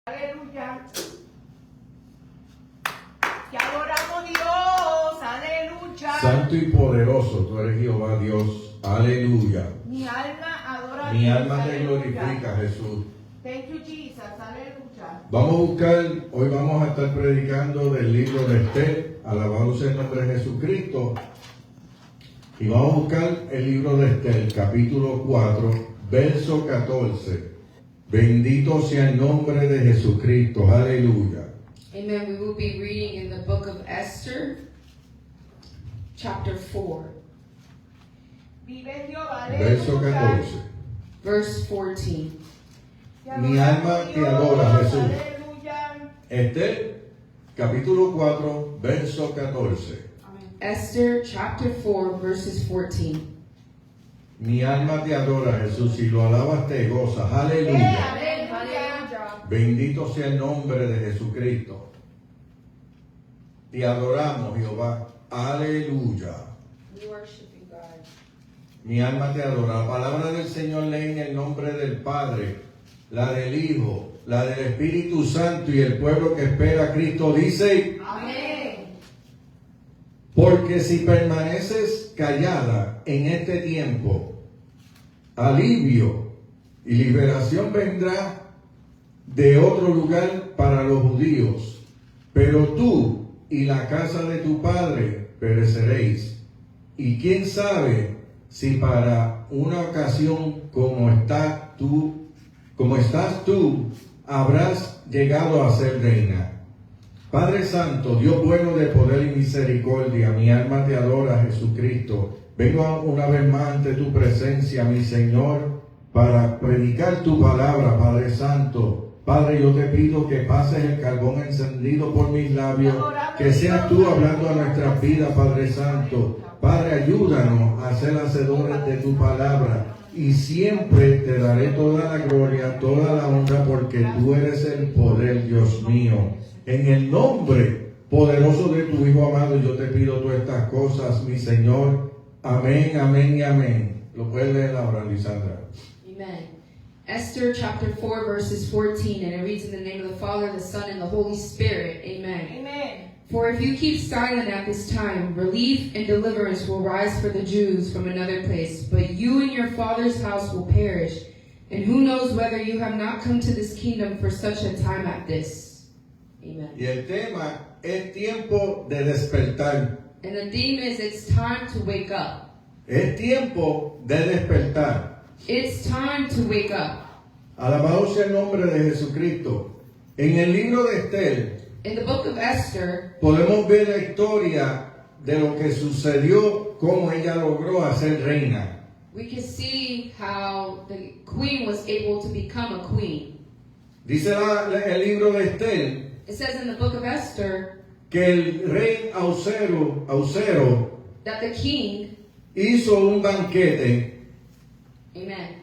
Aleluya. Te adoramos, Dios. Aleluya. Santo y poderoso, tú eres Jehová Dios. Aleluya. Mi alma adora a Mi Dios. alma te Aleluya. glorifica, Jesús. Thank you, Jesus. Aleluya. Hoy vamos a estar predicando del libro de Esther. Alabado sea el nombre de Jesucristo. Y vamos a buscar el libro de Esther, capítulo 4, verso 14. Bendito sea el nombre de Jesucristo. Aleluya. Amen. We will be reading in the book of Esther, chapter 4, Vive Jehová. Verso Aleluya. 14. verse 14. Te Mi adoramos, alma te Dios. adora, Jesús. Aleluya. Esther, capítulo 4, verso 14. Esther, chapter 4, verses 14. Mi alma te adora, Jesús, y lo alabas te gozas. Aleluya. Aleluya. Bendito sea el nombre de Jesucristo. Te adoramos, Jehová. Aleluya. We worship you, God. Mi alma te adora. La palabra del Señor lee en el nombre del Padre, la del Hijo, la del Espíritu Santo, y el pueblo que espera a Cristo dice: Amén. porque si permaneces callada en este tiempo, alivio y liberación vendrá de otro lugar para los judíos, pero tú y la casa de tu padre pereceréis. Y quién sabe si para una ocasión como estás tú, habrás llegado a ser reina. Padre Santo, Dios bueno de poder y misericordia, mi alma te adora, Jesucristo. Vengo una vez más ante tu presencia, mi Señor, para predicar tu palabra, Padre Santo. Padre, yo te pido que pases el carbón encendido por mis labios, que seas tú hablando a nuestras vidas, Padre Santo. Padre, ayúdanos a ser hacedores de tu palabra, y siempre te daré toda la gloria, toda la honra, porque tú eres el poder, Dios mío. En el nombre poderoso de tu Hijo amado, yo te pido todas estas cosas, mi Señor. Amén, amén y amén. Lo puedes leer ahora, Lisandra. Amen. Esther, chapter 4, verses 14, and it reads in the name of the Father, the Son, and the Holy Spirit. Amen. Amen. For if you keep silent at this time, relief and deliverance will rise for the Jews from another place, but you and your father's house will perish. And who knows whether you have not come to this kingdom for such a time as this. Amen. Y el tema es tiempo de despertar. And the theme is it's time to wake up. Es tiempo de despertar. It's time to wake up. Alabado sea el nombre de Jesucristo. En el libro de Esther In the book of Esther, podemos ver la historia de lo que sucedió, cómo ella logró hacer reina. we can see how the queen was able to become a queen. Dice el libro de Esther It says in the book of Esther que el rey Ausero that the king, hizo un banquete amen,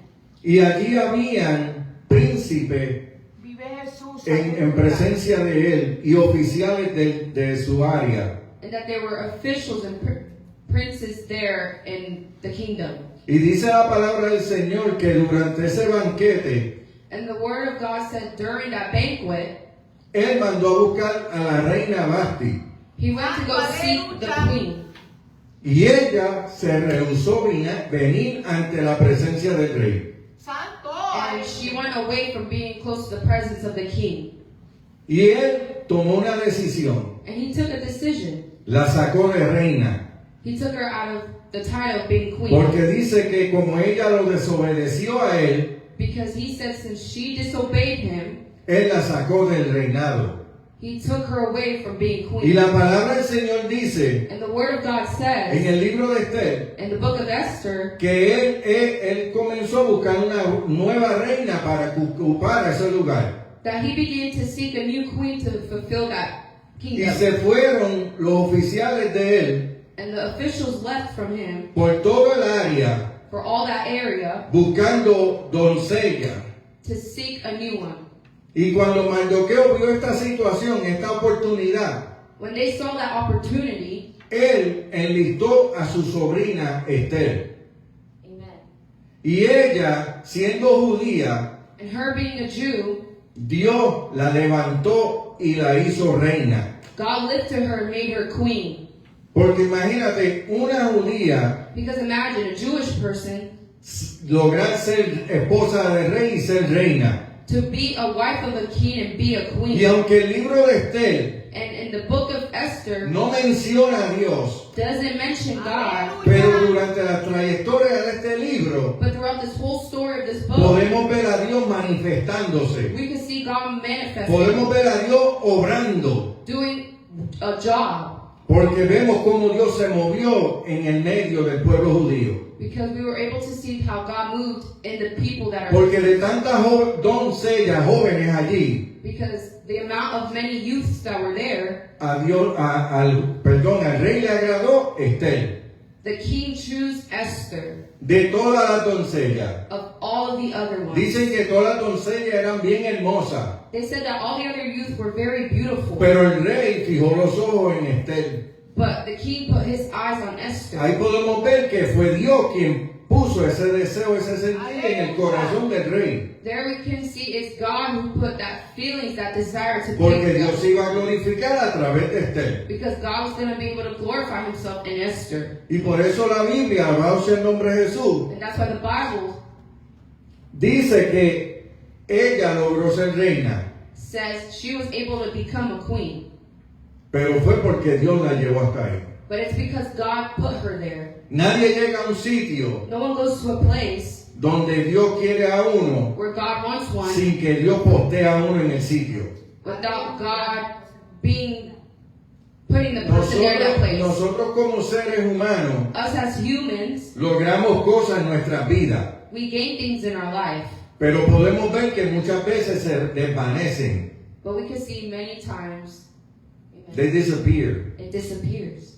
y allí habían príncipes Vive Jesús. en Aleluya. presencia de él y oficiales de su área. and that there were officials and princes there in the kingdom. Y dice la palabra del Señor que durante ese banquete And the word of God said during that banquet, él mandó a buscar a la reina Basti he went to go seek the queen. y ella se rehusó venir ante la presencia del rey. Santo. And she went away from being close to the presence of the king. Y él tomó una decisión, And he took a decision. la sacó de reina, He took her out of the title of being queen. porque dice que como ella lo desobedeció a él, Because he said since she disobeyed him, él la sacó del reinado. he took her away from being Y queen. la palabra del Señor dice And the word of God en says el libro de Esther in the book of Esther que él comenzó a buscar una nueva reina para ocupar ese lugar. that he began to seek a new queen to fulfill that Y kingdom. se fueron los oficiales de él And the officials left from him por todo el área for all that area buscando doncella. to seek a new one. Y cuando Mardoqueo vio esta situación, esta oportunidad, When they saw that opportunity, él enlistó a su sobrina Esther. amen, Y ella, siendo judía, and her being a Jew, Dios la levantó y la hizo reina. God lifted her and made her queen. Porque imagínate, una judía Because imagine a Jewish person lograr ser esposa de rey y ser reina. to be a wife of a king and be a Y queen. aunque el libro de Esther And in the book of Esther no menciona a Dios, doesn't mention God, pero durante la trayectoria de este libro but throughout this whole story of this book, podemos ver a Dios manifestándose. we can see God manifesting, Podemos ver a Dios obrando. doing a job. Porque vemos cómo Dios se movió en el medio del pueblo judío. Because we were able to see how God moved in the people that are. Porque de tantas doncellas jóvenes allí, Because the amount of many youths that were there, al rey le agradó Esther. the king chose Esther De todas las doncellas. of all of the other ones. Dicen que todas las doncellas eran bien hermosas. They said that all the other youth were very beautiful, Pero el rey fijó los ojos en Esther. but the king put his eyes on Esther. Ahí podemos ver que fue Dios quien puso ese deseo, ese sentir en el corazón del rey. There we can see it's God who put that feelings, that desire to Porque take Dios them. se iba a glorificar a través de Esther. Because God was going to be able to glorify himself in Esther. Y por eso la Biblia, alabado sea el nombre de Jesús, And that's why the Bible dice que ella logró ser reina. says she was able to become a queen. Pero fue porque Dios la llevó hasta ahí. But it's because God put her there. Nadie llega a un sitio No one goes to a place donde Dios quiere a uno where God wants one sin que Dios postee a uno en el sitio. without God putting the person there in that place. Nosotros como seres humanos Us as humans, logramos cosas en nuestras vidas, we gain things in our life, pero podemos ver que muchas veces se desvanecen. but we can see many times They disappear. it disappears.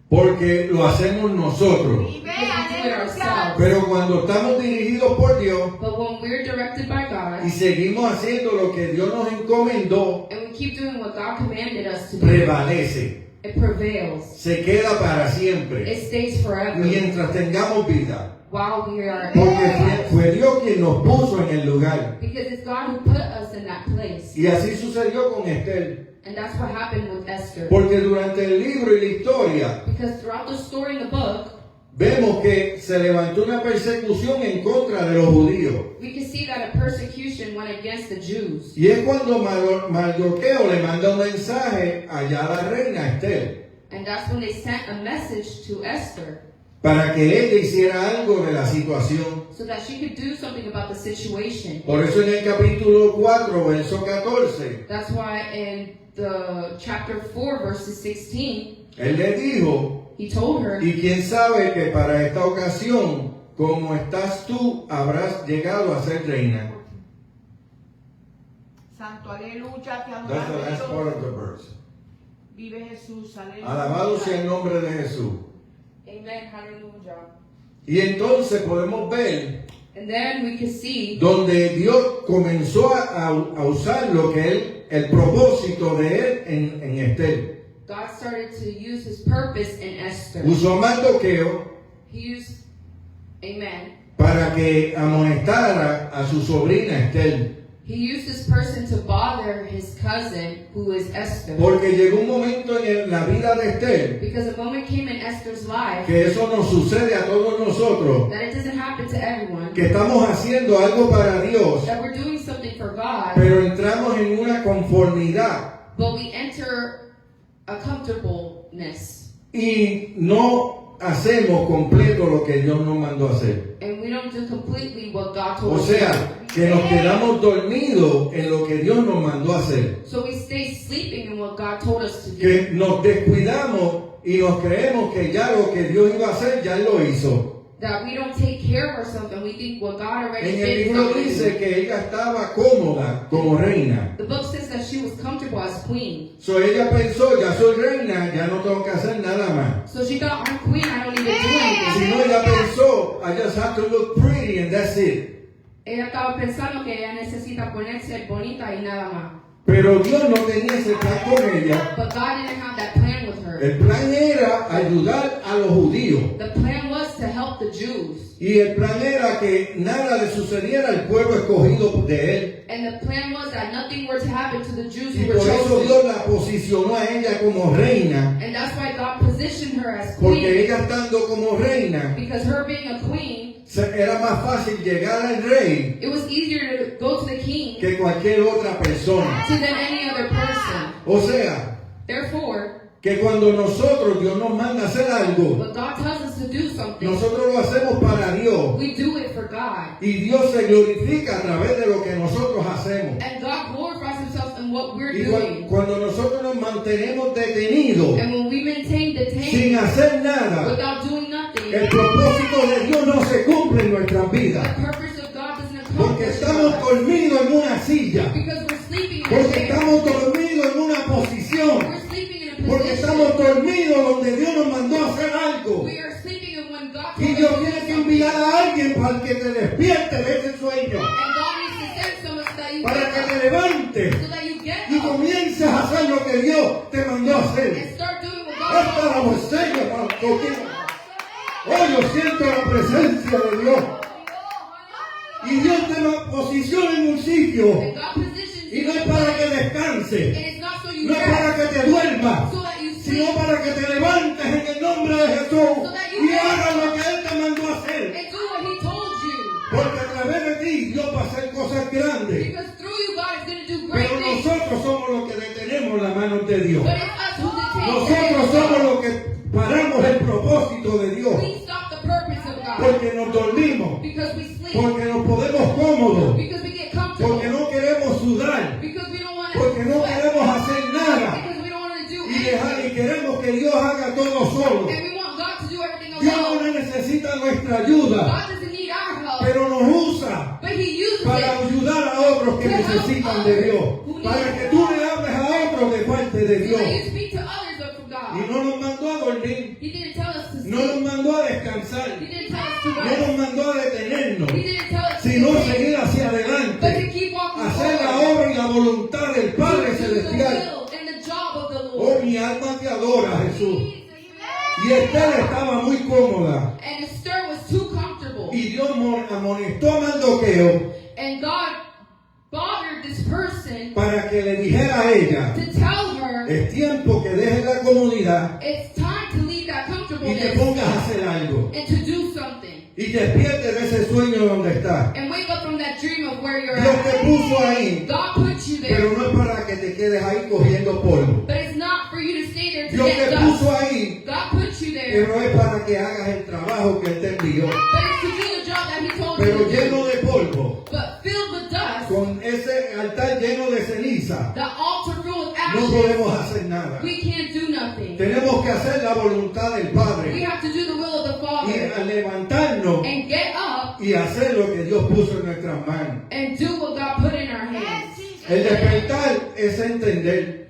Porque lo hacemos nosotros. Vive, Because we do it aleluya. ourselves. Pero cuando estamos dirigidos por Dios But when we're directed by y God, seguimos haciendo lo que Dios nos encomendó, and we keep doing what God commanded us to do, prevalece, it prevails. se queda para siempre, It stays forever mientras tengamos vida. while we are Porque fue Dios quien nos puso en el lugar. because it's God who put us in that place. Y así sucedió con Esther. And that's what happened with Esther. Porque durante el libro y la historia Because throughout the story in the book, vemos que se levantó una persecución en contra de los judíos. we can see that a persecution went against the Jews. Y es cuando Mardoqueo le manda un mensaje allá a la reina Esther And that's when they sent a message to Esther para que ella hiciera algo de la situación. so that she could do something about the situation. Por eso en el capítulo 4, verso 14, That's why in the chapter 4, verses 16, él le dijo, he told her, y quién sabe que para esta ocasión, como estás tú, habrás llegado a ser reina. Santo, aleluya, te That's the last part adoramos. of the verse. Vive Jesús, aleluya. Alabado sea el nombre de Jesús. Amen, hallelujah. Y entonces podemos ver And then we could see donde Dios comenzó a usar lo que él, el propósito de él en Esther. God started to use his purpose in Esther. Usó a Mardoqueo He used, amen. para que amonestara a su sobrina Esther. He used this person to bother his cousin, who is Esther. Porque llegó un momento en la vida de Esther Because a moment came in Esther's life que eso nos sucede a todos nosotros, that it doesn't happen to everyone. que estamos haciendo algo para Dios, That we're doing something for God, pero entramos en una conformidad but we enter a comfortableness. y no hacemos completo lo que Dios nos mandó a hacer. And we don't do completely what God told O us to sea, do. que nos quedamos dormidos en lo que Dios nos mandó a hacer. So we stay sleeping in what God told us to do. Que nos descuidamos y nos creemos que ya lo que Dios iba a hacer, ya Él lo hizo. That we don't take care of ourselves and we think what God already En el did. libro God dice did. que ella estaba cómoda como reina. The book says that she was comfortable as queen. So ella pensó, ya soy reina, ya no tengo que hacer nada más. So she thought, I'm queen, I don't need to do anything. Si no, ella pensó, I just have to look pretty and that's it. Ella estaba pensando que ella necesita ponerse bonita y nada más. Pero Dios no tenía ese plan con ella. But God didn't have that plan with her. El plan era ayudar a los judíos. The plan was to to help the Jews. Y el plan era que nada le sucediera al pueblo escogido de él. And the plan was that nothing were to happen to the Jews Y who were por eso chosen. Dios la posicionó a ella como reina. And that's why God positioned her as Porque queen. ella estando como reina, Because her being a queen, era más fácil llegar al rey it was easier to go to the king que cualquier otra persona. than any other person. O sea, Therefore, que cuando nosotros, Dios nos manda a hacer algo, when God tells us to do something, nosotros lo hacemos para Dios. we do it for God. Y Dios se glorifica a través de lo que nosotros hacemos. And God glorifies himself in what we're Y doing. cuando nosotros nos mantenemos detenidos, And when we maintain the sin tank hacer nada, without doing nothing, el propósito de Dios no se cumple en nuestras the vidas. purpose of God doesn't Porque accomplish. estamos dormidos en una silla. Because we're sleeping in a Porque chair. estamos dormidos en una posición. We're sleeping in a Porque position. estamos dormidos donde Dios nos mandó a hacer algo. We are sleeping in when God Y told Dios us to do tiene que something. enviar a alguien para que te despierte de ese sueño. And God needs to send someone so that you Para que get te up. levantes So that you get y up comiences a hacer lo que Dios te mandó a hacer. and start doing what God Esta told la you. enseña para tocar. Hoy yo siento la presencia de Dios. Y Dios te posiciona en un sitio. And God positions Y you no es in a para que place. descanses. And it's not so you No es para rest, que te duermas. so that you Sino sleep para que te levantes en el nombre de Jesús. Y hagas lo que Él te mandó a hacer. and do what He told you. Porque a través de ti Dios va a hacer cosas grandes. Because through you, God is going to do great Pero things. nosotros somos los que detenemos las manos de Dios. But it's us who detain Nosotros somos los que paramos el propósito de Dios. We stop the purpose of God. Porque nos dormimos. Because we sleep. Porque nos podemos cómodos. Because we get comfortable. Porque no queremos sudar. Because we don't want to Porque no sweat. queremos hacer nada. Because we don't want to do Y anything. queremos que Dios haga todo solo. And we want God to do everything Dios no alone. necesita nuestra ayuda. God doesn't need our help. Pero nos usa But He uses para it. ayudar a otros que necesitan de Dios. Para que tú le hables a otros de parte de So Dios. that you speak to others of Y God. no nos mandó a dormir. He didn't tell us to No sleep. nos mandó a descansar. He didn't tell us to No rest. nos mandó a detenernos. He didn't tell us to Sino sleep. seguir hacia But to adelante. keep walking Hacer la forward. obra y la voluntad del Padre To do the Celestial. will and the job of the Oh, Lord. mi alma te adora, Jesús. Y Esther estaba muy cómoda. And Esther was too comfortable. Y Dios amonestó a Mardoqueo And God bothered this person para que le dijera a ella: to tell her es tiempo que dejes la comodidad it's time to leave that y te comfortableness pongas a hacer algo. and to do something. Y despiertes de ese sueño donde estás. And wake up from that dream of where you're Dios te at. puso ahí, God put you pero there. no es para que te quedes ahí cogiendo polvo. But it's not for you to stay there to Dios get te dust. puso ahí, God put you there. pero es para que hagas el trabajo que Él te envió. But it's to do the job that He told you Pero to do. lleno de polvo, But filled with dust, con ese altar lleno de ceniza, the altar full of no ashes, podemos hacer nada. we can't do nothing. Tenemos que hacer la voluntad del We Padre have to do the will of the y Father. a levantarnos And get up y hacer lo que Dios puso en nuestras manos. and do what God put in our hands. El despertar es entender.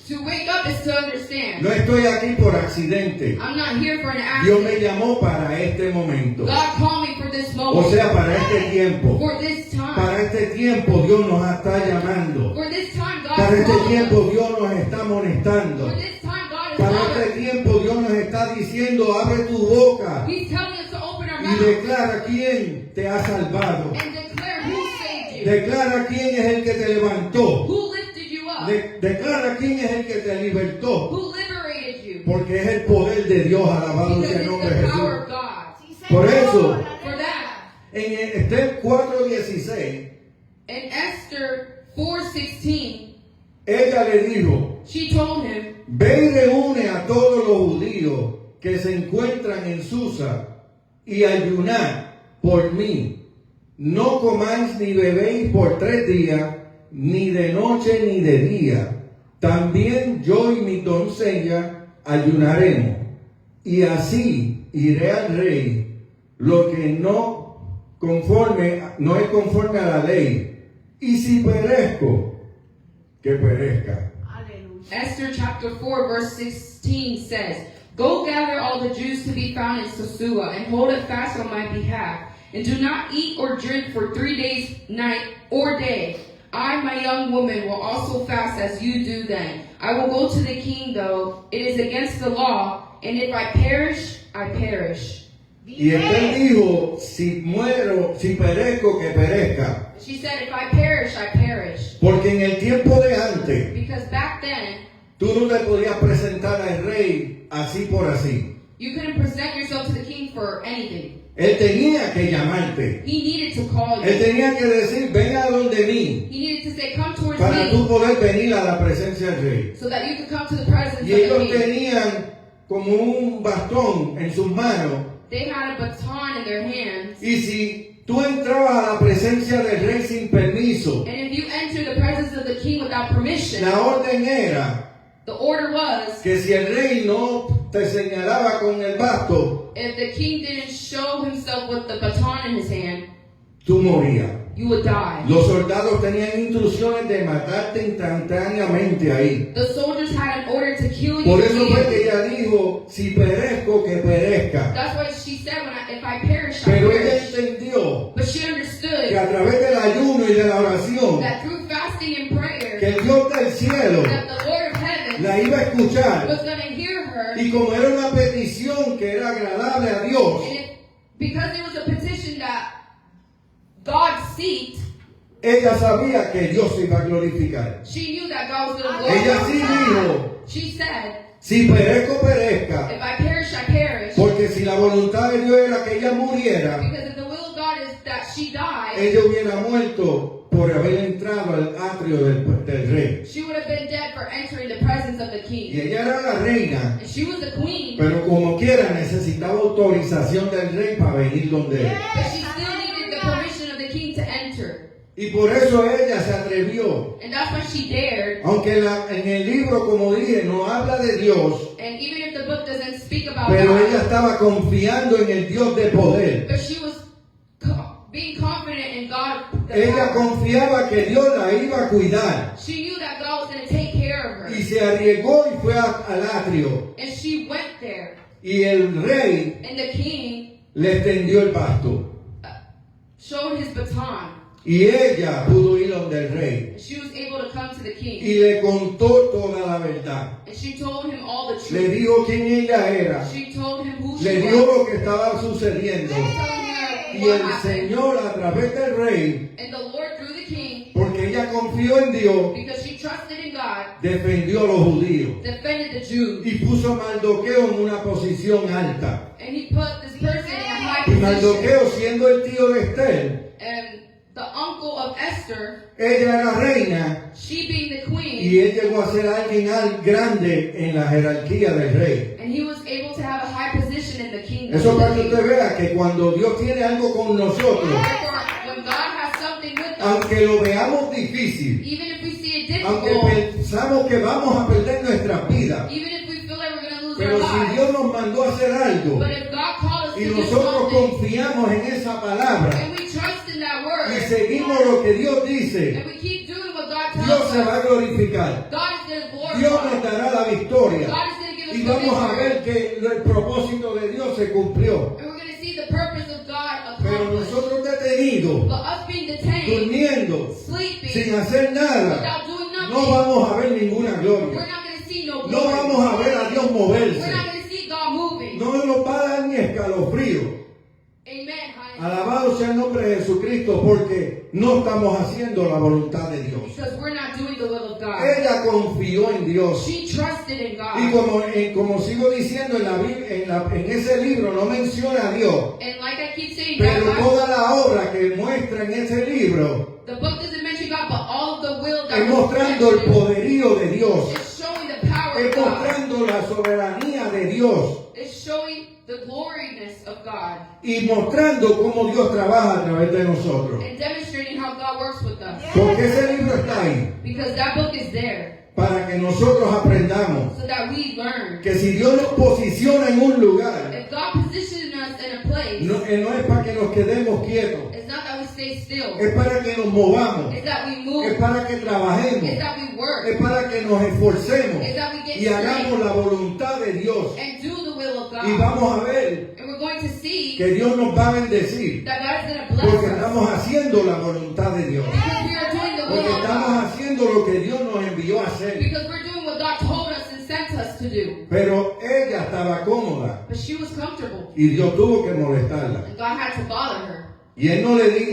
To wake up is to understand. No estoy aquí por accidente. I'm not here for an Dios me accident. llamó para este momento. God called me for this O moment. sea, para este tiempo. For this time. Para este tiempo Dios nos está llamando. For this time God Para is este calling tiempo us. Dios nos está amonestando. For this time God is Para calling este us. tiempo Dios nos está diciendo: abre tu boca He's telling us to open our y mouth declara quién te ha salvado. and declare who saved you. Declara quién es el que te levantó. Who lifted you up. Declara quién es el que te libertó. Who liberated you. Porque es el poder de Dios, alabado Because sea el it's nombre de the Jesús. power of God. Por eso, For that. en Esther 4:16, In Esther 4:16, ella le dijo: she told him, ve y reúne a todos los judíos que se encuentran en Susa y ayunad por mí. No comáis ni bebéis por 3 días, ni de noche ni de día. También yo y mi doncella ayunaremos. Y así iré al rey, lo que no es conforme a la ley. Y si perezco, que perezca. Aleluya. Esther chapter 4 verse 16 says, Go gather all the Jews to be found in Sosua, and hold a fast on my behalf, and do not eat or drink for 3 days, night or day. I, my young woman, will also fast as you do then. I will go to the king, though it is against the law, and if I perish, I perish. Y Esther dijo, si muero, si perezco, que perezca. She said, if I perish, I perish. Porque en el tiempo de antes, Because back then, tú no te podías presentar al rey así por así. you couldn't present yourself to the king for anything. Él tenía que llamarte. He needed to call Él you. tenía que decir, ven a donde mí, He needed to say, come towards para tú me, poder venir a la presencia del rey. so that you could come to the presence Y of ellos the king. tenían como un bastón en sus manos. They had a baton in their hands. Y si tú entrabas a la presencia del rey sin permiso, And if you enter the presence of the king without permission, la orden era the order was, que si el rey no te señalaba con el basto, if the king didn't show himself with the baton in his hand, tú morías. you would die. Los soldados tenían instrucciones de matarte instantáneamente ahí. The soldiers had an order to kill you. Por eso fue que immediately. ella dijo, si perezco, que perezca. That's what she said, if I perish, I Pero ella perish. entendió But she understood que a través del ayuno y de la oración, that through fasting and prayer, que el Dios del cielo that the Lord of heaven la iba a escuchar. was going to hear her. Y como era una petición que era agradable a Dios, Because it was a petition that God seeked, ella sabía que Dios se iba a glorificar. she knew that God was going to Ella glorify sí dijo, She said, si perezco, perezca. if I perish, I perish. Porque si la voluntad de Dios era que ella muriera, Because if the will of God is that she die, ella hubiera muerto por haber entrado al atrio del rey. she would have been dead for entering the presence of the Y king. ella era la reina, And she was the queen, pero como quiera necesitaba autorización del rey para venir donde él. but she still needed the permission of the king to enter. Y por eso ella se atrevió. And that's why she dared. Aunque en el libro, como dije, no habla de Dios, And even if the book doesn't speak about pero God, ella estaba confiando en el Dios de poder. but she was being confident in God. Ella confiaba que Dios la iba a cuidar. She knew that God was going to take care of her. Y se arriesgó y fue al atrio. And she went there. Y el rey And the king le extendió el basto. showed his baton. Y ella pudo ir donde el rey. And she was able to come to the king. Y le contó toda la verdad. And she told him all the Le truth. dijo quién ella era. She told him who Le she dio was. lo que estaba sucediendo. Telling her Y what el happened. Señor, a través del rey, And the Lord, through the king, porque ella confió en Dios, because she trusted in God, defendió a los judíos. defended the Jews. Y puso a Mardoqueo en una posición alta. And he put this person in a high Y position. Mardoqueo, siendo el tío de Esther, And the uncle of Esther, ella era reina she being the y queen, él llegó a ser alguien grande en la jerarquía del rey. and he was able to have a high position in the kingdom. Eso para que usted vea que cuando Dios tiene algo con nosotros, Therefore, when God has something with us, aunque lo veamos difícil, even if we see it aunque difficult, pensamos que vamos a perder nuestras vidas, even if we feel like we're going to lose pero our si lives, Dios nos mandó a hacer algo but if God called us y to do nosotros something, confiamos en esa palabra and we trust in that word, y seguimos lo que Dios dice, and we keep doing what God tells Dios se us, va a glorificar. God is going to Dios glorify. nos dará la victoria. God is going to give us Y the vamos a ver victory. que el propósito de Dios se cumplió. And we're going to see the purpose of God Pero accomplished. nosotros detenidos, But us being detained, durmiendo, sleeping, sin hacer nada, without doing no nothing, vamos a ver ninguna we're gloria. not going to see no No glory. vamos a ver a Dios We're moverse. not going to see God moving. No nos va a dar ni escalofrío. Amen. Alabado sea el nombre de Jesucristo, porque no estamos haciendo la voluntad de Dios. Because we're not doing the will of God. Ella confió en Dios. She trusted in Y God. como sigo diciendo en ese libro, no menciona a Dios. And like I keep saying, Pero God, toda la obra que muestra en ese libro the book doesn't mention God, but all of the will that es was mostrando el mentioned poderío de Dios. is showing the power Es of God. mostrando la soberanía de Dios. It's showing the gloriness of God. Y mostrando cómo Dios trabaja a través de nosotros. And demonstrating how God works with us. Porque ese libro está ahí. Because that book is there. Para que nosotros aprendamos So that we learn. que si Dios nos posiciona en un lugar, If God positioned us in a place, no es para que nos quedemos quietos. it's not that we stay still. Es para que nos movamos. It's that we Es move. para que trabajemos. It's that we work. Es para que nos esforcemos. It's that we get Y hagamos strength la voluntad de Dios. and do the will of Y God. vamos a ver And we're going to see que Dios nos va a bendecir. that God is going to bless Porque us. estamos haciendo la voluntad de Dios. Because we are doing the Porque will of estamos God. haciendo lo que Dios nos envió a hacer. Because we're doing what God told us and sent us to do. Pero ella estaba cómoda But she was comfortable, y Dios tuvo que molestarla. and God had to bother her. Y él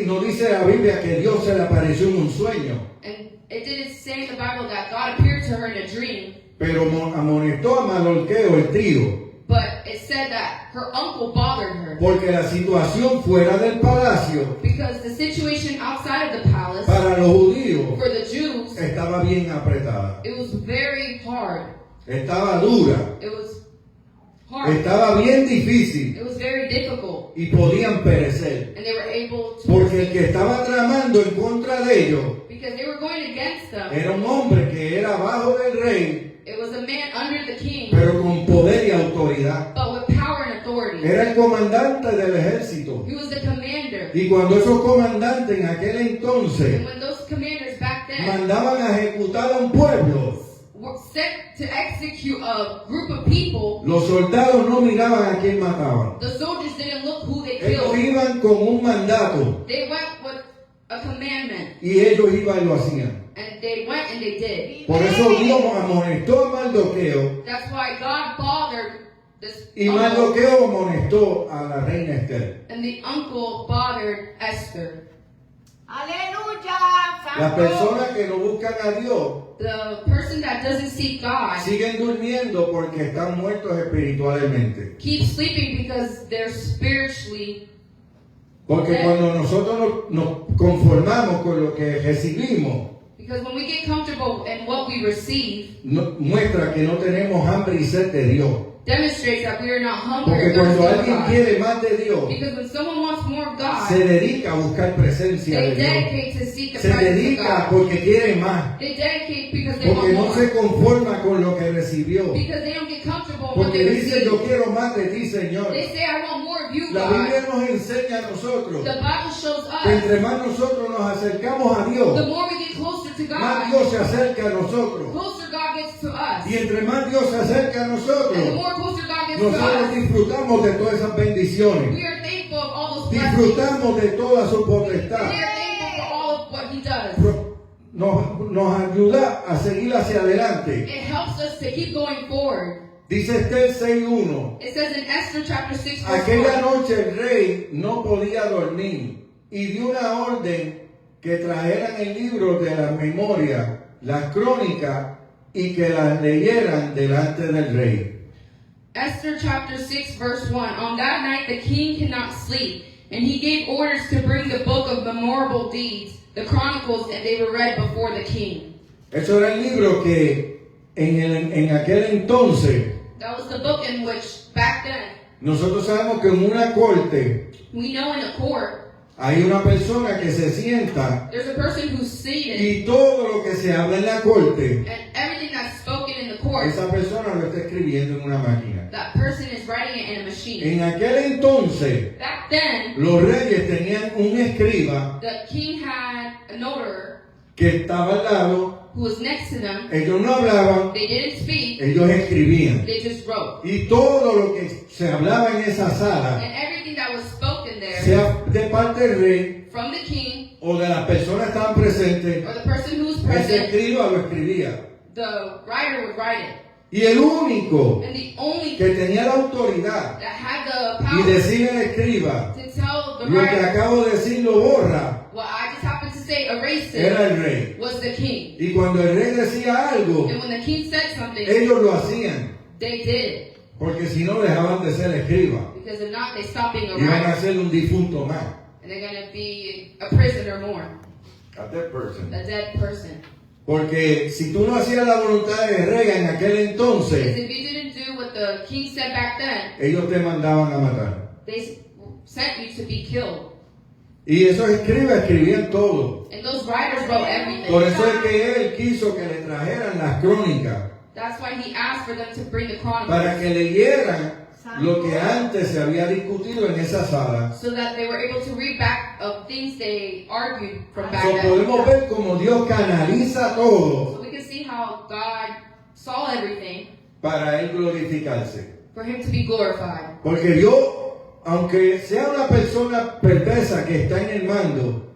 no dice la Biblia que Dios se le apareció en un sueño, And it didn't say in the Bible that God appeared to her in a dream, pero amonestó a Malorqueo, el tío, but it said that her uncle bothered her. porque la situación fuera del palacio Because the situation outside of the palace, para los judíos for the Jews, estaba bien apretada, it was very hard. estaba dura, It was hard. estaba bien difícil It was very difficult. y podían perecer. And they were able to, Porque el que estaba tramando en contra de ellos because they were going against them. era un hombre que era bajo del rey, It was a man under the king, pero con poder y autoridad. but with power and authority. Era el comandante del ejército. He was the commander. Y cuando esos comandantes en aquel And entonces when those commanders back then mandaban a ejecutar a un pueblo, were set to execute a group of people, los soldados no miraban a quién mataban. the soldiers didn't look who they Ellos killed. iban con un mandato They went with a commandment, y ellos iban y lo hacían. and they went and they did. Por eso Dios amonestó a Mardoqueo That's why God bothered this y uncle, Mardoqueo amonestó a la reina Esther. and the uncle bothered Esther. Aleluya, Las santo. personas que no buscan a Dios The person that doesn't seek God siguen durmiendo porque están muertos espiritualmente. keeps sleeping because they're spiritually. Porque cuando nosotros nos conformamos con lo que recibimos, Because when we get comfortable in what we receive, muestra que no tenemos hambre y sed de Dios. demonstrates that we are not hungry Porque or cuando thirsty of alguien God. quiere más de Dios, Because when someone wants more of God, se dedica a buscar presencia they de Dios. dedicate to seek the Se presence of dedica God. porque quiere más. They dedicate because they Porque want no more. se conforma con lo que recibió. Because they don't get comfortable in what Porque they dice, receive. yo quiero más de ti, Señor. They say, I want more of you, La God. Biblia nos enseña a nosotros The Bible shows que us entre más nosotros nos acercamos a the Dios, more we get closer to más God, Dios se acerca a nosotros. closer God gets to us. Y entre más Dios se acerca a And the nosotros, more closer God gets to nosotros us, disfrutamos de todas esas bendiciones. we are thankful of all those blessings. We Disfrutamos de toda su are potestad. thankful for all of what He does. Nos ayuda a seguir hacia adelante. It helps us to keep going forward. Dice Esther 6:1. It says in Esther chapter 6, verse Aquella 4, noche el rey no podía dormir y dio una orden que trajeran el libro de la memoria, las crónicas y que las leyeran delante del rey. Esther chapter 6, verse 1. On that night the king could not sleep, and he gave orders to bring the book of memorable deeds, the chronicles, and they were read before the king. Eso era el libro que en aquel entonces That was the book in which, back then, nosotros sabemos que en una corte we know in a court, hay una persona que se sienta there's a person who's seated, y todo lo que se habla en la corte, and everything that's spoken in the court, esa persona lo está escribiendo en una máquina. that person is writing it in a machine. En aquel entonces Back then, los reyes tenían un escriba the king had a notary que estaba al lado, who was next to them. ellos no hablaban, They didn't speak, ellos escribían. they just wrote. Y todo lo que se hablaba en esa sala, And everything that was spoken there, sea de parte del rey from the king, o de las personas que estaban presentes, or the person who was ese present, escriba lo escribía. the writer would write it. Y el único And the only que tenía la autoridad that had the y power decirle al escriba, to tell the lo que writer, acabo de decir lo borra, well, I just happened to say erase era it, el rey. was the king. Y cuando el rey decía algo, And when the king said something, ellos lo hacían, they did it. porque si no dejaban de ser escriba, Because if not, they stop being a iban a writer. ser un difunto más. And they're going to be a prisoner more, A that person. a dead person. Porque si tú no hacías la voluntad del rey en aquel Because entonces, if you didn't do what the king said back then, ellos te mandaban a matar. they sent you to be killed. Y esos escribas escribían todo. And those writers wrote everything. Por eso es que él quiso que le trajeran las crónicas That's why he asked for them to bring the para chronicles, que leyeran lo que antes se había discutido en esa sala. so that they were able to read back of things they argued from back So then. podemos ver cómo Dios canaliza todo So we can see how God saw everything para él glorificarse. for him to be glorified. Porque Dios, aunque sea una persona perversa que está en el mando,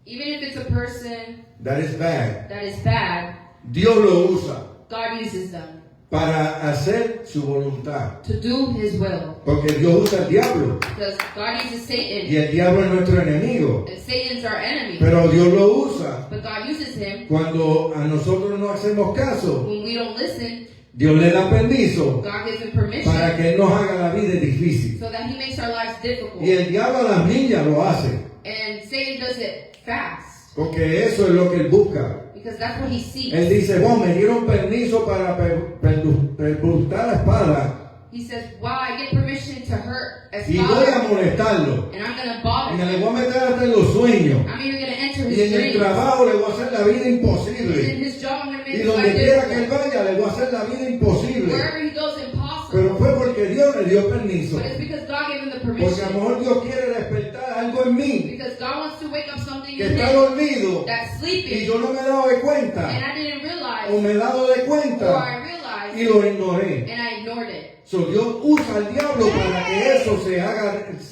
Even if it's a person that is bad, that is bad, Dios lo usa. God uses them. para hacer su voluntad. to do His will. Porque Dios usa el diablo Because God uses Satan, y el diablo es nuestro enemigo. and Satan's our enemy. Pero Dios lo usa But God uses him cuando a nosotros no hacemos caso. when we don't listen. Dios le da permiso God gives him permission para que Él nos haga la vida difícil. so that He makes our lives difficult. Y el diablo a las millas lo hace. And Satan does it fast Porque eso es lo que Él busca. because that's what he seeks. Él dice, bueno, me dieron permiso para perturbar la espada He says, wow, I get permission to hurt as y voy a father, molestarlo. and I'm going to Y bother me le him. voy a meter hasta en los sueños. I'm even going to enter Y his en el dreams. trabajo le voy a hacer la vida And in imposible. his job, I'm going to make Y his donde life quiera que Él difficult. vaya, le voy a hacer la vida imposible. Wherever he goes, impossible. Pero fue porque Dios le dio permiso. But it's because God gave him the Porque a lo permission. mejor Dios quiere despertar algo en mí Because God wants to wake up something que in está him dormido that's y sleeping, yo no me he dado de and cuenta I didn't realize, o me he dado de or cuenta I realized, y lo ignoré. and I ignored it. So, Dios usa al diablo para que eso se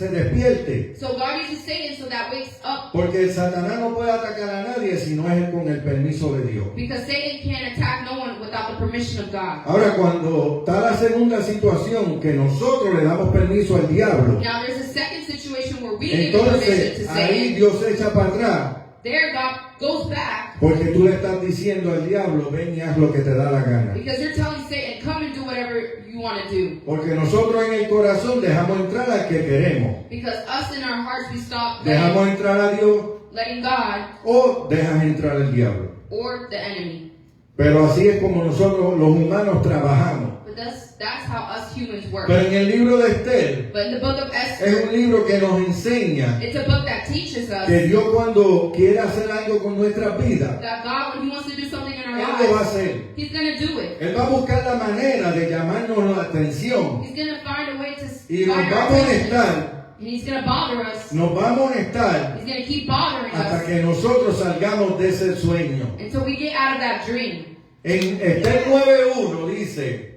despierte. So God uses Satan so that wakes up, Porque el Satanás no puede atacar a nadie si no es con el permiso de Dios. because Satan can't attack no one without the permission of God. Ahora, cuando está la segunda situación que nosotros le damos permiso al diablo, Now there's a second situation where we give permission entonces to ahí Satan. Dios se echa para atrás. There God goes back Porque tú le estás diciendo al diablo, ven y haz lo que te da la gana. because you're telling Satan, come and do whatever you want to do. Porque nosotros en el corazón dejamos entrar al que queremos. Because us in our hearts, we stop Dejamos entrar a Dios letting God o dejas entrar al diablo. or the enemy. Pero así es como nosotros los humanos trabajamos. But that's how us humans work. Pero en el libro de Esther But in the book of es Esther, un libro que nos enseña it's a book that teaches us que Dios cuando quiere hacer algo con nuestras vidas, that God, when He wants to do something in our Él lo va a lives, hacer. He's going to do it. Él va a buscar la manera de llamarnos la atención He's going to find a way to y nos find va a our attention. molestar, And He's going to bother us. nos va a molestar He's going to keep bothering hasta us que nosotros salgamos de ese sueño. until we get out of that dream. En Esther 9:1 dice,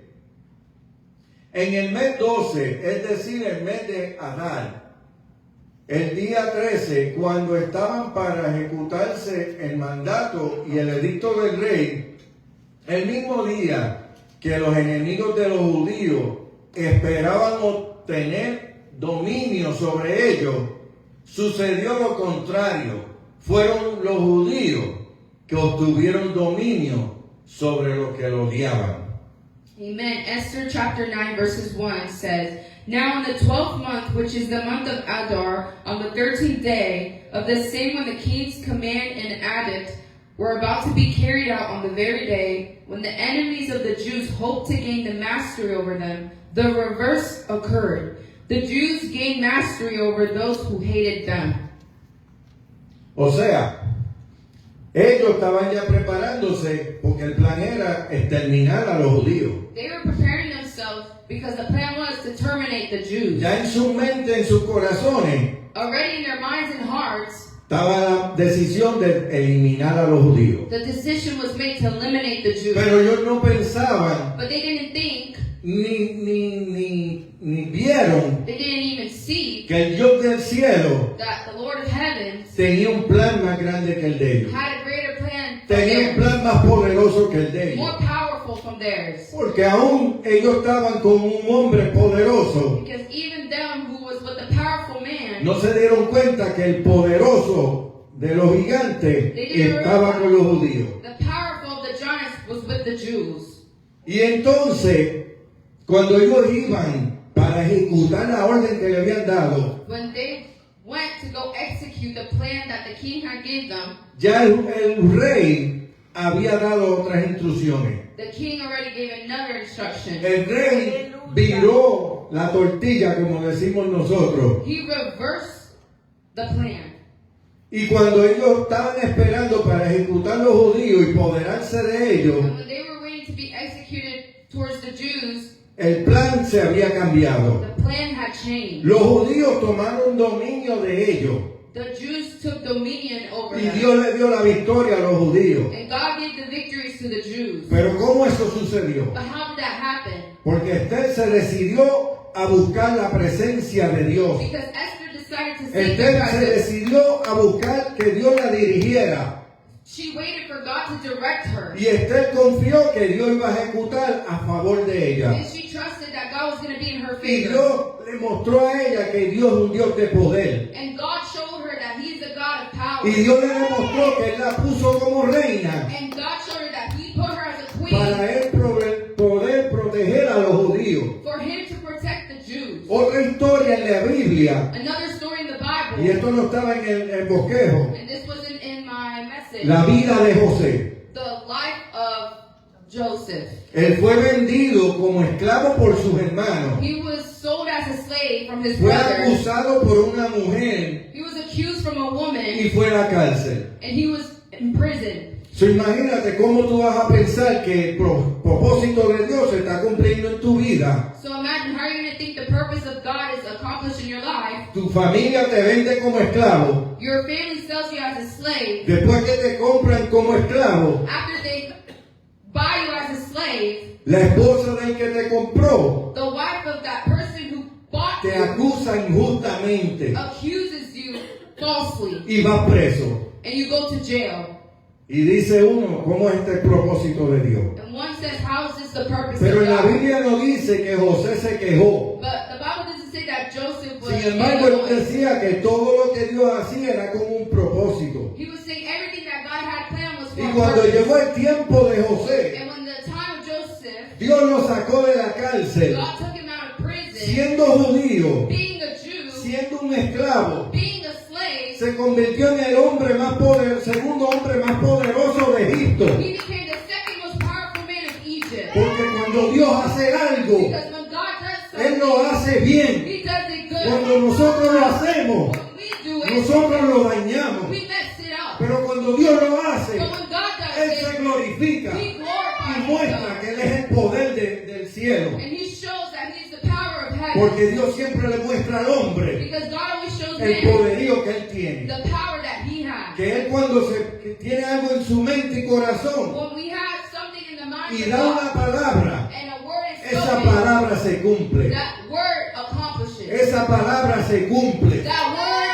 en el mes 12, es decir, el mes de Adar, el día 13, cuando estaban para ejecutarse el mandato y el edicto del rey, el mismo día que los enemigos de los judíos esperaban obtener dominio sobre ellos, sucedió lo contrario. Fueron los judíos que obtuvieron dominio sobre los que lo odiaban. Amen. Esther chapter 9 verses 1 says, Now in the 12th month, which is the month of Adar, on the 13th day of the same when the king's command and edict were about to be carried out on the very day, when the enemies of the Jews hoped to gain the mastery over them, the reverse occurred. The Jews gained mastery over those who hated them. O sea, ellos estaban ya preparándose porque el plan era exterminar a los judíos. They were preparing themselves because the plan was to terminate the Jews. Ya en su mente, en sus corazones, Already in their minds and hearts, estaba la decisión de eliminar a los judíos. the decision was made to eliminate the Jews. Pero ellos no pensaban But they didn't think, ni vieron they didn't even see que el Dios del cielo that the Lord of heavens tenía un plan más grande que el de ellos. had a greater plan from Tenía un theirs, plan más poderoso que el de ellos. more powerful from theirs. Porque aún ellos estaban con un hombre poderoso. Because even them who was with the powerful man, No se dieron cuenta que el poderoso de los gigantes estaba con los judíos. the powerful of the giants was with the Jews. Y entonces, cuando ellos iban para ejecutar la orden que le habían dado, When they went to go execute the plan that the king had given them, ya el rey había dado otras instrucciones. the king already gave another instruction. El rey viró la tortilla, como decimos nosotros. He reversed the plan. Y cuando ellos estaban esperando para ejecutar los judíos y apoderarse de ellos, And when they were waiting to be executed towards the Jews, el plan se había cambiado. the plan had changed. Los judíos tomaron dominio de ellos The Jews took dominion over y them. Dios le dio la victoria a los judíos. And God gave the victories to the Jews. Pero ¿cómo eso sucedió? But how did that happen? Porque Esther se decidió a buscar la presencia de Dios. Because Esther decided to seek the Esther se presence. decidió a buscar que Dios la dirigiera. She waited for God to direct her. Y Esther confió que Dios iba a ejecutar a favor de ella. And she trusted that God was going to be in her Y favor. Dios le mostró a ella que Dios es un Dios de poder. And God showed her that He's a God of power. Y Dios le demostró que Él la puso como reina And God showed her that He put her as a queen para Él poder proteger a los judíos. for Him to protect the Jews. Otra historia en la Biblia, Another story in the y Bible, esto no estaba en el bosquejo, and this wasn't in my message, la vida de José. the life of Joseph. Él fue vendido como esclavo por sus hermanos. He was sold as a slave from his Fue brothers. acusado por una mujer He was accused from a woman, y fue a la cárcel. and he was in prison. So, imagínate cómo tú vas a pensar que el propósito de Dios se está cumpliendo en tu vida. So imagine how you're going to think the purpose of God is accomplished in your life. Tu familia te vende como esclavo. Your family sells you as a slave. Después que te compran como esclavo, After they buy you as a slave, la esposa del que te compró the wife of that person who bought te you acusa injustamente accuses you falsely, y vas preso. and you go to jail. Y dice uno, ¿cómo es este el propósito de Dios? And one says, how is this the purpose Pero of en la God? Biblia no dice que José se quejó. But the Bible doesn't say that Joseph was Sin embargo, él annoyed. decía que todo lo que Dios hacía era con un propósito. He was saying everything that God had planned was for Y a cuando purpose. llegó el tiempo de José, And when the time of Joseph, Dios lo sacó de la cárcel, God took him out of prison, siendo judío, being a Jew, siendo un esclavo, being a slave, se convirtió en el hombre más segundo hombre más poderoso de Egipto. he became the second most powerful man of Egypt. Porque cuando Dios hace algo, Because when God does Él lo something, hace bien. He does it good. Cuando nosotros lo hacemos, When we do it, nosotros lo dañamos. we mess it up. Pero cuando Dios lo hace, But when God does Él se it, glorifica He y glorifies muestra Himself. que Él es el poder del cielo. And He shows that He's the power of heaven. Porque Dios siempre le muestra al hombre Because God always shows el man poderío que Él tiene. the power that He has. Que Él cuando que tiene algo en su mente y corazón When we have something in the mind y of da una God, palabra, and a word is esa spoken, palabra se cumple. that word accomplishes. Esa palabra se cumple. That word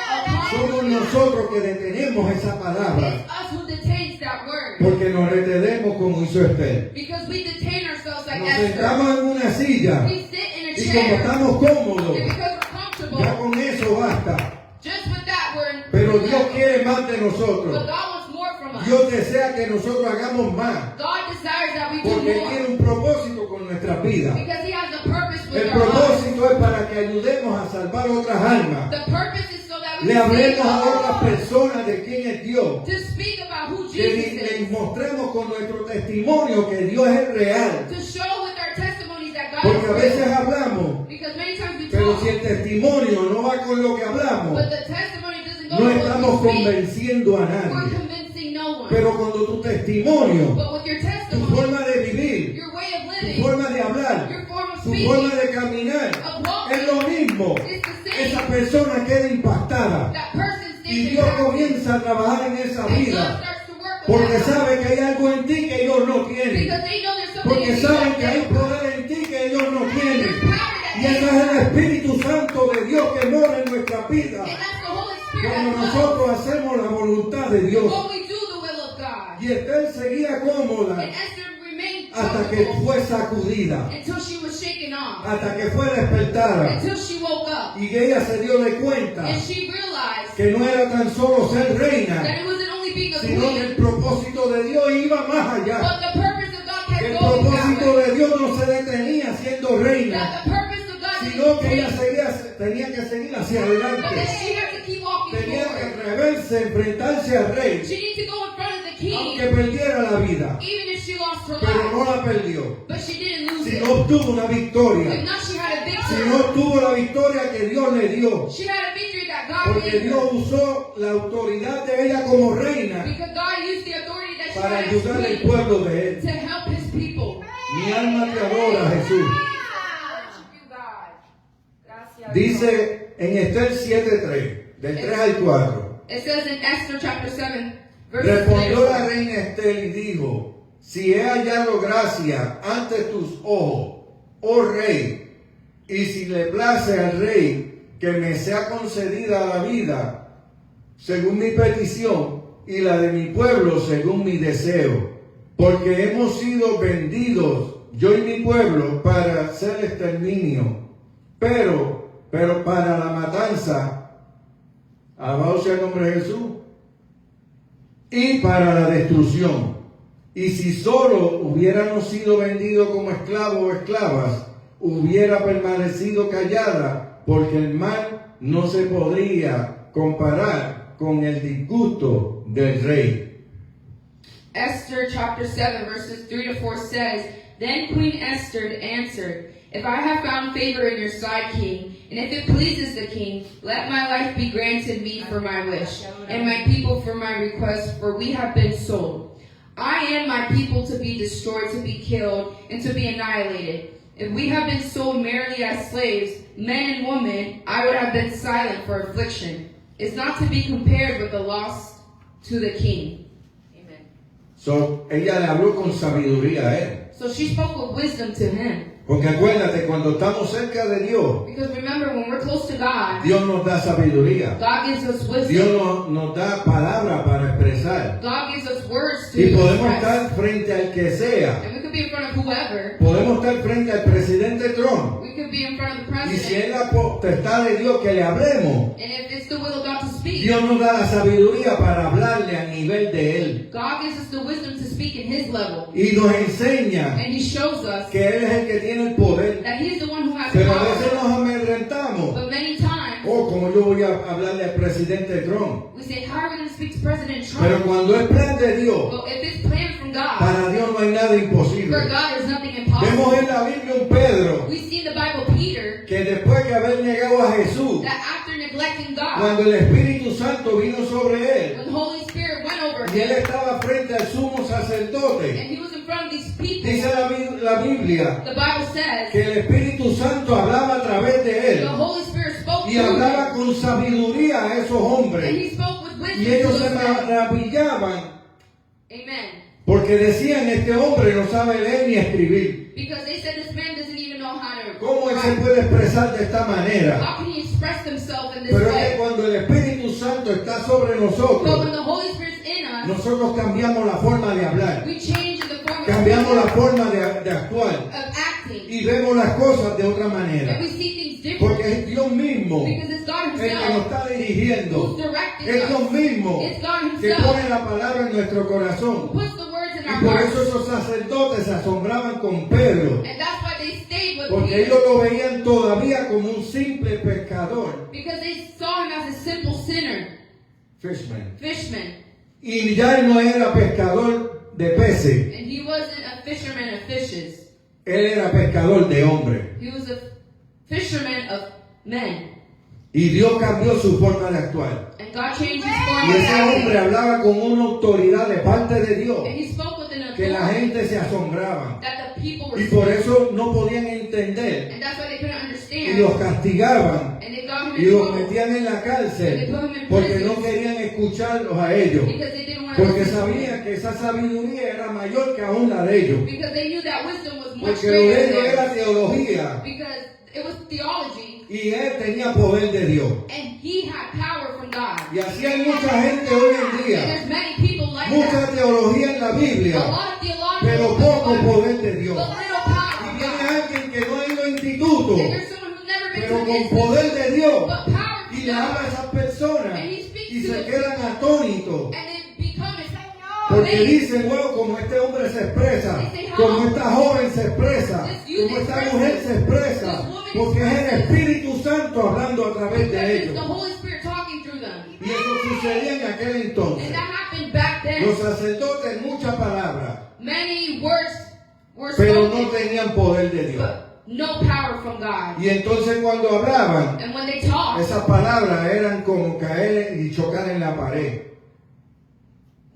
Somos accomplishes. nosotros que detenemos esa palabra. It's us who detains that word. Porque nos retenemos como hizo Esther. Because we detain ourselves like Nos Esther. sentamos en una silla We sit in a y como chair. estamos cómodos, And because we're ya comfortable, con eso basta. just with that word, Pero Dios quiere más de but nosotros. God wants more from us. Dios desea que nosotros hagamos más. God desires that we do Porque Él tiene more. un propósito con nuestras vidas. Because He has a purpose with El our lives. propósito es para que ayudemos a salvar otras almas. The purpose is so that we Le can save hablemos a otras others. personas de quién es Dios. To speak about who Que Jesus les is. mostremos con nuestro testimonio que Dios es real. To show with our testimonies that God Porque a is veces real. hablamos, Because many times we pero talk, si el testimonio no va con lo que hablamos, but the testimony doesn't go no with estamos what we speak. convenciendo a We're nadie. convincing no one. Pero cuando tu testimonio, But with your tu testimony, forma de vivir, your way of tu living, forma de hablar, your form of tu speaking, forma de caminar, of walking, es lo mismo. it's the same. Esa persona queda impactada That person y stays Dios in comienza a trabajar en esa and God vida. starts to work with Porque that person. sabe que hay algo en ti que ellos no tienen. Because they know there's something Porque in you saben that que hay they- poder en ti que ellos no tienen. there's power that Y they ese es el Espíritu Santo de Dios que mora en nuestra vida. And that's the Holy Spirit Cuando that nosotros hacemos la voluntad de Dios. when we do the will of God. Y Esther seguía cómoda And Esther remained hasta que comfortable fue sacudida, until she was shaken off, hasta que fue despertada. until she woke up. Y ella se dio de cuenta And she realized que no era tan solo ser reina, that it wasn't only being a sino que el queen, propósito de Dios iba más allá. but the purpose of God Que el kept going that propósito way. de Dios no se detenía siendo reina, That the purpose of God sino que ella didn't tenía que seguir hacia but adelante. that she had to keep walking Tenía que forward. atreverse, enfrentarse al rey, She needed to go in front of the king, aunque perdiera la vida. even if she lost her Pero life. no la perdió, But she didn't lose sino it. obtuvo una If victoria, not, she had a sino victory. obtuvo la victoria que Dios le dio. She had a victory that God Porque gave Dios her. usó la autoridad de ella como reina Because God used the authority that she para had as ayudar al queen pueblo de él. to help His people. Mi alma te adora, Jesús. Worship you, God. Gracias, Dice en Esther 7:3, del 3 al 4. It says in Esther chapter 7, verse Respondió 3. la reina Esther y dijo: Si he hallado gracia ante tus ojos, oh rey, y si le place al rey que me sea concedida la vida, según mi petición, y la de mi pueblo según mi deseo, porque hemos sido vendidos, yo y mi pueblo, para hacer exterminio, pero para la matanza, alabado sea el nombre de Jesús, y para la destrucción. Y si solo hubiéramos sido vendidos como esclavos o esclavas, hubiera permanecido callada, porque el mal no se podría comparar con el disgusto del rey. Esther chapter 7 verses 3 to 4 says, Then Queen Esther answered, If I have found favor in your sight, king, and if it pleases the king, let my life be granted me for my wish, and my people for my request, for we have been sold. I and my people to be destroyed, to be killed, and to be annihilated. If we have been sold merely as slaves, men and women, I would have been silent for affliction. It's not to be compared with the loss to the king. Amen. So, ella le habló con sabiduría a él. So she spoke with wisdom to him. Porque acuérdate, cuando estamos cerca de Dios, Because remember, when we're close to God, Dios nos da sabiduría. God gives us wisdom. Dios nos da palabras para expresar. God gives us words to Y podemos express. estar frente al que sea. And we could be in front of whoever. Podemos estar frente al presidente Trump. We could be in front of the Y si president. es la potestad de Dios que le hablemos, And if it's the will of God to speak, Dios nos da la sabiduría para hablarle a nivel de Él. God gives us the wisdom to speak in His level. Y nos enseña And He shows us que Él es el que tiene el poder. that He is the one who has Pero a veces power. nos amedrentamos. But many times, Oh, como yo voy a hablarle al presidente Trump. we say, how are we going to speak to President Pero Trump? cuando es plan de Dios, Well, if it's planned from God, para Dios no hay nada for imposible. God is nothing Vemos impossible. en la Biblia un Pedro We see in the Bible Peter que después de haber negado a Jesús, that after neglecting God, cuando el Espíritu Santo vino sobre él when the Holy Spirit went over y él him, estaba frente al sumo sacerdote, and he was in front of these people, dice la Biblia the Bible says que el Espíritu Santo hablaba a través de the él Holy Spirit spoke y to hablaba him, con sabiduría a esos and hombres he spoke with wisdom y ellos to se those men. maravillaban Amen. porque decían, este hombre no sabe leer ni escribir. Because they said this man doesn't even know how to ¿Cómo él se write. puede expresar de esta manera? How can he express himself in this Pero es que way? cuando el Espíritu Santo está sobre But when nosotros, the Holy Spirit's in us, nosotros cambiamos la forma de hablar, we change in the form cambiamos la of forma de actuar acting, y vemos las cosas de otra and manera. we see things Porque differently. es Dios mismo Because it's God el que nos Himself está dirigiendo. who's directing Es Dios us. mismo It's God que Himself pone la palabra en nuestro who corazón. puts the words in Y our por eso hearts. esos sacerdotes se asombraban con Pedro. And that's why they stayed with Porque Peter. ellos lo veían todavía como un simple pescador. Because they saw him as a simple sinner, Fishman. fishman. Y ya él no era pescador de peces. And he wasn't a fisherman of fishes. Él era pescador de hombres. He was a fisherman of men. Y Dios cambió su forma de actuar. And God changed his form Y of ese acting. hombre hablaba con una autoridad de parte de Dios And he spoke with an que la authority gente se asombraba. that the people were Y por scared. eso no podían entender. And that's why they couldn't Y understand. los castigaban. And they got him Y in los trouble. metían en la cárcel. And they put him in Porque prison. no querían escucharlos a ellos. Because they didn't want to Porque listen to him. sabían que esa sabiduría era mayor que aún la de ellos. Because they knew that wisdom was much Porque lo de greater ellos than era theirs. teología. Because it was theology. Y él tenía poder de Dios. And he had power from God. Y así hay mucha gente hoy en And día. there's many people like Mucha that. teología en la A Biblia. lot of theologians, Pero poco poder de Dios. but little power Y from viene God. alguien que no ha ido a instituto, And there's someone who's never been pero to an con institute, poder de Dios. but power Y from le habla a God. esas personas And he speaks y to se them. quedan atónitos. And they become Porque amazed. dicen, wow, como este hombre se expresa, como esta joven se expresa, como esta mujer se expresa, porque es el Espíritu Santo hablando a través Because de it's the ellos. Holy Spirit talking through them. Y eso sucedía en aquel And entonces. that happened back then. Los sacerdotes, muchas palabras, Many words were pero no spoken, tenían poder de Dios. but no power from God. Y entonces cuando hablaban, And when they talked, esas palabras eran como caer y chocar en la pared.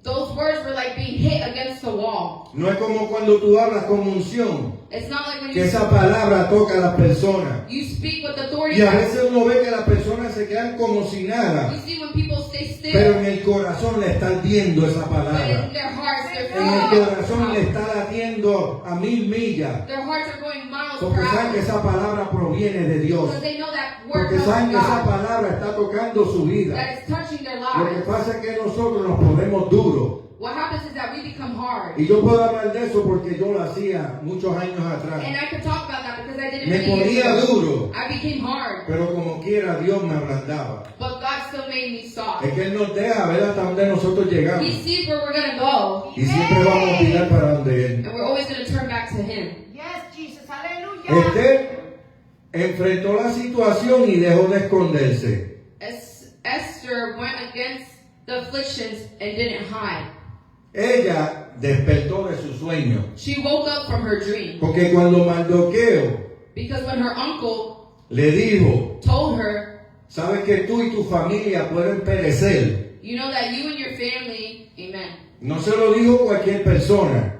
those those words were like being hit against the wall. No es como cuando tú hablas con unción, It's not like when que esa palabra toca a las personas. you speak with authority. Y a veces uno ve que las personas se quedan como si We nada, see when people stay still, pero en el corazón le están viendo esa but palabra. in their hearts, they're En el feeling corazón le it. está latiendo a 1000 millas, Their hearts are going miles per porque saben que hour. esa palabra proviene de Dios, Because they know that word porque comes saben from que esa God. palabra está tocando su vida. That it's touching their Lo que lives. pasa es que nosotros nos ponemos duros. What happens is that we become hard. Y yo puedo hablar de eso porque yo lo hacía muchos años atrás. And I could talk about that because I did it Me many years ponía ago. duro, I became hard, pero como quiera Dios me ablandaba. but God still made me soft. Es que Él nos deja ver hasta donde nosotros llegamos. He sees where we're going to go, Y siempre vamos a mirar para donde Él. and we're always going to turn back to Him. Yes, Jesus. Hallelujah. Esther enfrentó la situación y dejó de esconderse. Esther went against the afflictions and didn't hide. Ella despertó de su sueño. She woke up from her dream. Porque cuando Mardoqueo Because when her uncle le dijo, told her, sabes que tú y tu familia pueden perecer. you know that you and your family, amen. No se lo dijo cualquier persona.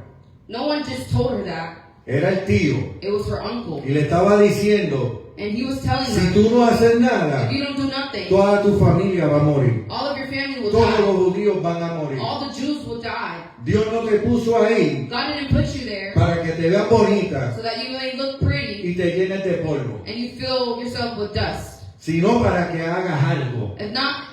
No one just told her that. Era el tío. It was her uncle. Y le estaba diciendo, And he was telling si her, tú no haces nada, if you don't do nothing, toda tu familia va a morir. all of your family will Todos die. los judíos van a morir. All the Jews will die. Dios no te puso ahí God didn't put you there para que te veas bonita so that you may look pretty y te llenes de polvo, and you fill yourself with dust. sino para que hagas algo. If not,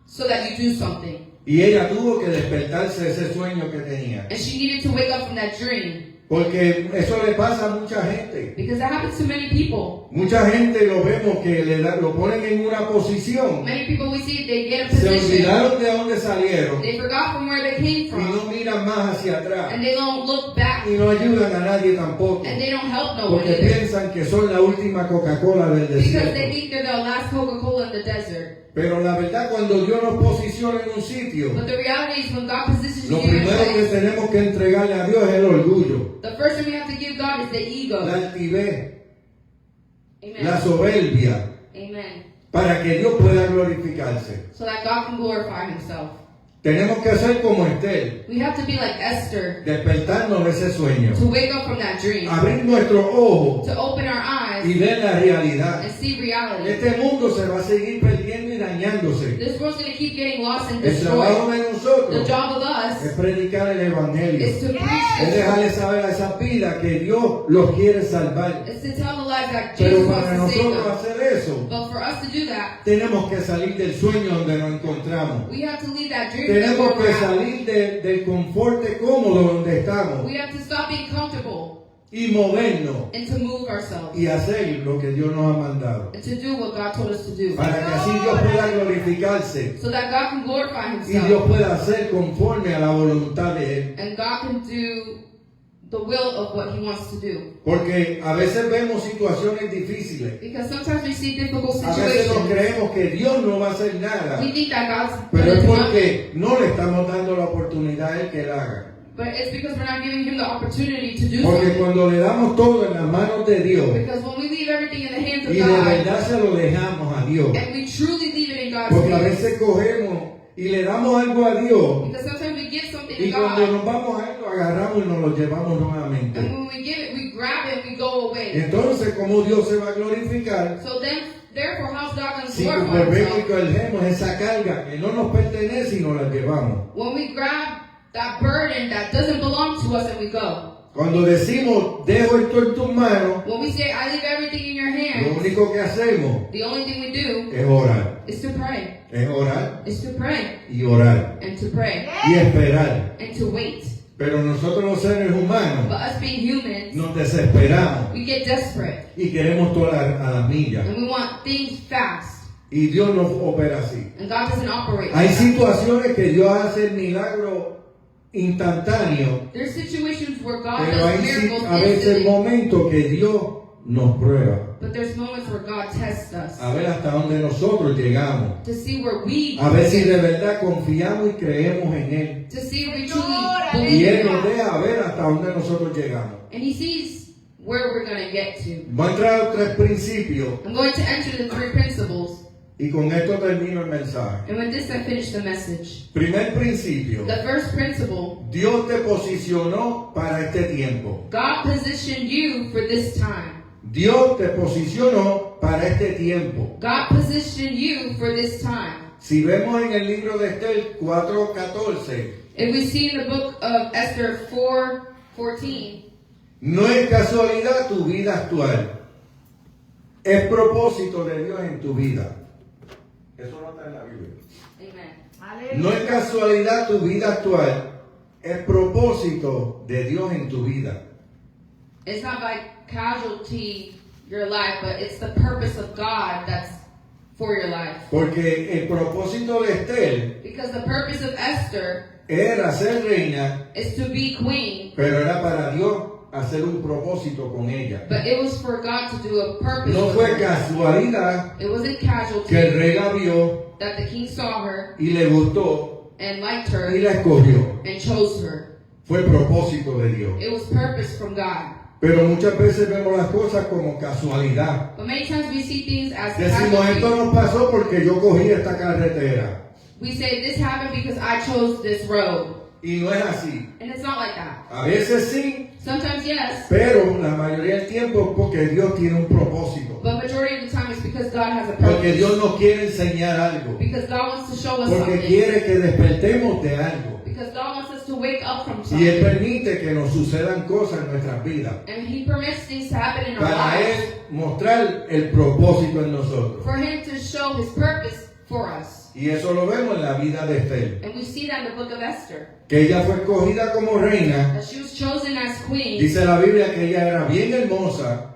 so that you do something. Y ella tuvo que despertarse de ese sueño que tenía. And she needed to wake up from that dream. Porque eso le pasa a mucha gente. Because that happens to many people. Mucha gente lo vemos que lo ponen en una posición. Many people we see, they get a Se position. olvidaron de dónde salieron They forgot from where they came y no from. miran más hacia atrás. And they don't look back. Y no ayudan a nadie tampoco. And they don't help no one Porque either. piensan que son la última Coca-Cola del Because they desierto. think they're the last Coca-Cola in the desert. Pero la verdad, cuando Dios nos posiciona en un sitio, But the reality is when God positions lo you in a primero que place, tenemos que entregarle a Dios es el orgullo, the first thing we have to give God is the ego. la altivez, la Amen. soberbia, Amen. para que Dios pueda glorificarse. So that God can glorify Himself. Tenemos que hacer como Esther, We have to be like Esther, despertarnos de ese sueño, to wake up from that dream, abrir nuestros ojos to open our eyes y ver la realidad. and see reality. Este mundo se va a seguir perdiendo y dañándose. This world's going to keep getting lost and El trabajo destroyed. de The nosotros job of es us predicar el evangelio. is to preach Es this, dejarle saber a esas vidas que Dios los quiere salvar. is to tell the lies that Pero Jesus para wants to save nosotros them. hacer eso, But for us to do that, tenemos que salir del sueño donde nos encontramos. we have to leave that dream Tenemos where que we're at. salir del confort cómodo donde estamos We have to stop being comfortable y movernos and to move ourselves y hacer lo que Dios nos ha mandado. and to do what God told us to do. Para que así Dios pueda glorificarse So that God can glorify y Dios Himself pueda hacer conforme a la voluntad de Él. and God can do the will of what He wants to do. Porque a veces vemos situaciones difíciles. Because sometimes we see difficult A veces nos situations. creemos que Dios no va a hacer nada. We think that God's Pero going es to do nothing. porque no le estamos dando la oportunidad a Él que Él haga. But it's because we're not giving Him the opportunity to do Porque something. cuando le damos todo en las manos de Dios Because when we leave everything in the hands of y de God, verdad se lo dejamos a Dios, and we truly leave it in God's porque a hands, veces cogemos y le damos algo a Dios because sometimes we give something y to cuando God, nos vamos a Él lo agarramos y nos lo llevamos nuevamente. and when we give it, we grab it and we go away. Entonces, ¿cómo Dios se va a glorificar So then, therefore, how's God going to si glorify volvemos y Himself? cogemos esa carga que no nos pertenece y nos la llevamos? When we grab that burden that doesn't belong to us and we go. Cuando decimos, dejo esto en tus manos, When we say, I leave everything in your lo hands, único que hacemos the only thing we do es orar. is to pray. Es orar Is to pray y orar and to pray y esperar. and to wait. Pero nosotros los seres But humanos us being humans, nos desesperamos we get desperate y queremos todo a las millas. and we want things fast. Y Dios no opera así. And God doesn't operate Hay like that. situaciones que Dios hace el milagro instantáneo, There's situations where God pero hay does miracles a veces instantly, momentos que Dios nos prueba. but there's moments where God tests us A ver hasta dónde nosotros llegamos. to see where we A ver si de verdad confiamos y creemos en Él. to see if we truly Y believe Él in nos God. deja ver hasta dónde nosotros llegamos. And He sees where we're going to get to. Voy a entrar a tres principios I'm going to enter the three principles Y con esto termino el mensaje. And with this, I finish the message. Primer principio. The first principle, Dios te posicionó para este tiempo. God positioned you for this time. Dios te posicionó para este tiempo. God positioned you for this time. Si vemos en el libro de Esther 4:14, If we see in the book of Esther 4:14, no es casualidad tu vida actual, es propósito de Dios en tu vida. Eso no está en la Biblia. amen. No es casualidad tu vida actual, es propósito de Dios en tu vida. It's not by casualty your life, but it's the purpose of God that's for your life. Porque el propósito de Esther Because the purpose of Esther era ser reina, is to be queen, pero era para Dios hacer un propósito con ella. but it was for God to do a purpose. No with fue her. casualidad It wasn't que el casualty rey la vio that the king saw her y le gustó and liked y her la escogió. and chose her. Fue propósito de Dios. It was purpose from God. Pero muchas veces vemos las cosas como casualidad. But many times we see things as Decimos, esto casualty. nos pasó porque yo cogí esta carretera. We say this happened because I chose this road. Y no es así. And it's not like that. A veces sí, Sometimes yes, pero la mayoría del tiempo es porque Dios tiene un propósito. but majority of the time it's because God has a Porque purpose. Dios nos quiere enseñar algo. Because God wants to show us Porque something. quiere que despertemos de algo. Because God wants us to wake up from Y Él something. permite que nos sucedan cosas en nuestras vidas. And He permits things to happen in our Para lives Él mostrar el propósito en nosotros. for Him to show His purpose for us. Y eso lo vemos en la vida de Esther. And we see that in the book of Esther. Que ella fue escogida como reina. That she was chosen as queen. Dice la Biblia que ella era bien hermosa,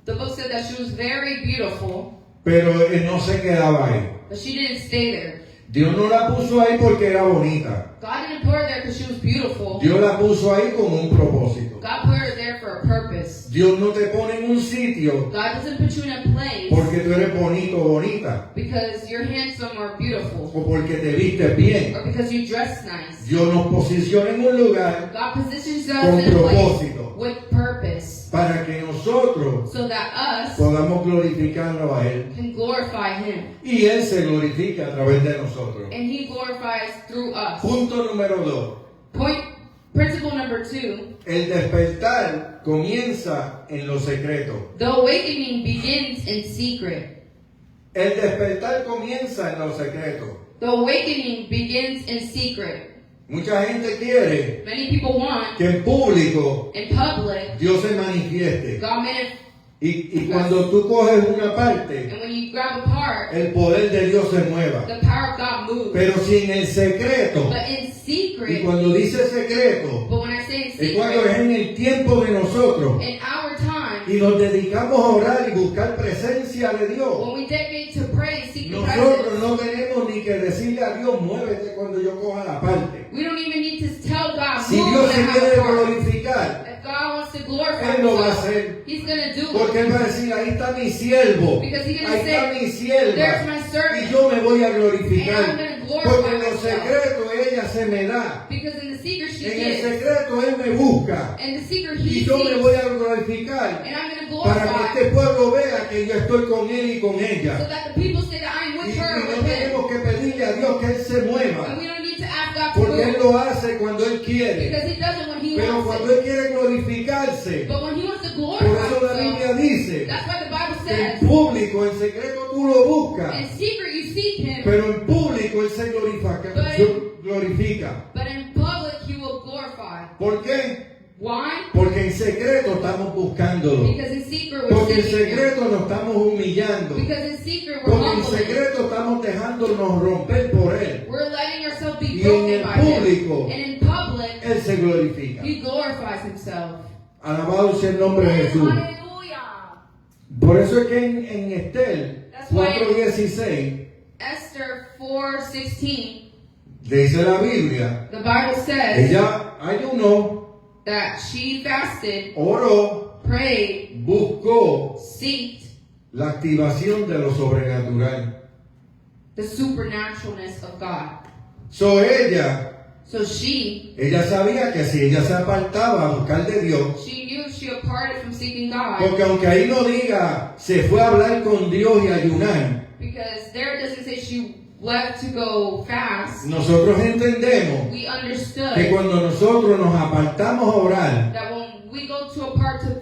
The book said that she was very beautiful, pero no se quedaba ahí. but she didn't stay there. Dios no la puso ahí porque era bonita. God didn't put her there because she was beautiful. Dios la puso ahí con un propósito. God put her there for a purpose. Dios no te pone en un sitio God doesn't put you in a place porque tú eres bonito o bonita, because you're handsome or beautiful, o porque te vistes bien. or because you dress nice. Dios nos posiciona en un lugar God positions con us in a place propósito with purpose para que nosotros so that us podamos glorificarlo a Él. can glorify Him. Y Él se glorifica a través de nosotros. And He glorifies through us. Punto número 2. Principle number 2, El despertar comienza en lo secreto. the awakening begins in secret. El despertar comienza en lo secreto. The awakening begins in secret. Mucha gente quiere Many people want que en público in public Dios se manifieste. God manifest, Y cuando tú coges una parte, and when you grab a part, el poder de Dios se mueva. the power of God moves. Pero si en el secreto, But in y secret, cuando dice secreto, but when I say in es cuando es secret, en el tiempo de nosotros in our time, y nos dedicamos a orar y buscar presencia de Dios. when we dedicate to pray and seek the Nosotros presence, no tenemos ni que decirle a Dios, muévete cuando yo coja la parte. we don't even need to tell God, Si move Dios se and have quiere a part. glorificar, If God wants to glorify Él lo va a Himself, hacer. He's going to do it. Porque Él va a decir, ahí está mi siervo, Because He's going ahí to está say, mi sierva, there's my y servant. yo me voy a And I'm glorificar. gonna glorify Porque en lo myself. secreto ella se me da. Because in the secret she En el gives. secreto Él me busca. In the secret Y He yo me seeks. voy a glorificar And I'm going to para que glorify. este pueblo vea que yo estoy con Él y con So ella. that the people say that I'm Y with her and no with him. tenemos que pedirle a Dios que Él se And mueva. we don't need to ask God to Porque Él move. lo hace cuando Él quiere. Because He does it when He Pero wants cuando it. Él quiere glorificarse, But when He wants to por glorify eso la Biblia Himself, dice that's why the Bible que en says, público, en secreto tú lo buscas. in secret you seek Him, Pero en público Él se glorifica. but in public He will glorify. ¿Por qué? Why? Porque en secreto estamos buscándolo. Because in secret we're Porque en seeking Him. secreto nos estamos humillando. Because in secret we're Porque en humbling. secreto estamos dejándonos romper por Él. We're letting ourselves be Y en broken el by Him. público, And in public, Él se glorifica. He glorifies Himself. Alabado sea el nombre de Jesús. Hallelujah. Por eso es que en Estel That's why- 4:16 Esther 4:16, dice la Biblia, the Bible says ella ayunó, that she fasted, oró, prayed, buscó seeked la activación de lo sobrenatural. the supernaturalness of God. So ella So she sabía que si ella se apartaba a buscar de Dios, knew she departed from seeking God. porque aunque ahí no diga se fue a hablar con Dios y ayunar, Because there it doesn't say she left to go fast. Nosotros entendemos We understood que cuando nosotros nos apartamos a orar that when we go to a part to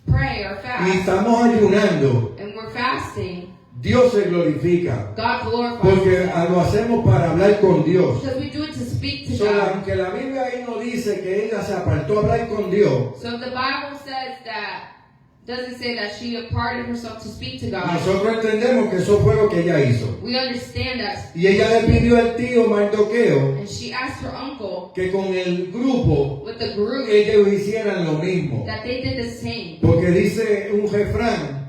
pray or y fast estamos ayunando, and we're fasting, Dios se glorifica. God glorifies Porque himself. lo hacemos para hablar con Dios. Because we do it to speak to So, God. aunque la Biblia ahí no dice que ella se apartó a hablar con Dios, So the Bible says that, doesn't say that she aparted herself to speak to God. nosotros entendemos que eso fue lo que ella hizo. We understand that. Y ella le pidió al tío Mardoqueo And she asked her uncle que con el grupo with the group ellos hicieran lo mismo. that they did the same. Porque dice un refrán,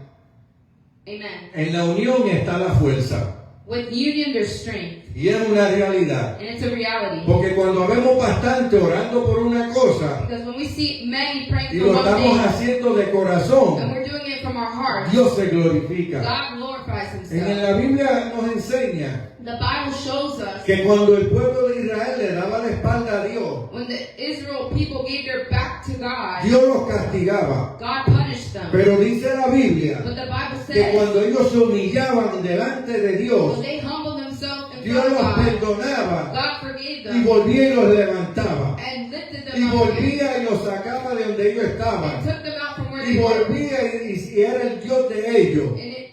Amen. en la unión está la fuerza. With union there's strength. Y es una realidad. And it's a reality. Porque cuando vemos bastante orando por una cosa Because when we see many y praying for lo one estamos thing, haciendo de and corazón, we're doing it from our heart, Dios se glorifica. God glorifies En himself. la Biblia nos enseña The Bible shows us que cuando el pueblo de Israel le daba la espalda a Dios, when the Israel people gave their back to God, Dios los castigaba. God punished them. Pero dice la Biblia But the Bible que says cuando ellos se humillaban delante de when Dios, they humbled themselves in Dios front of los God, perdonaba God forgave y them volvía y los levantaba. and lifted Y them up again, volvía y los sacaba de donde ellos and estaban. took them out from where Y they were. volvía y era el Dios de ellos. And it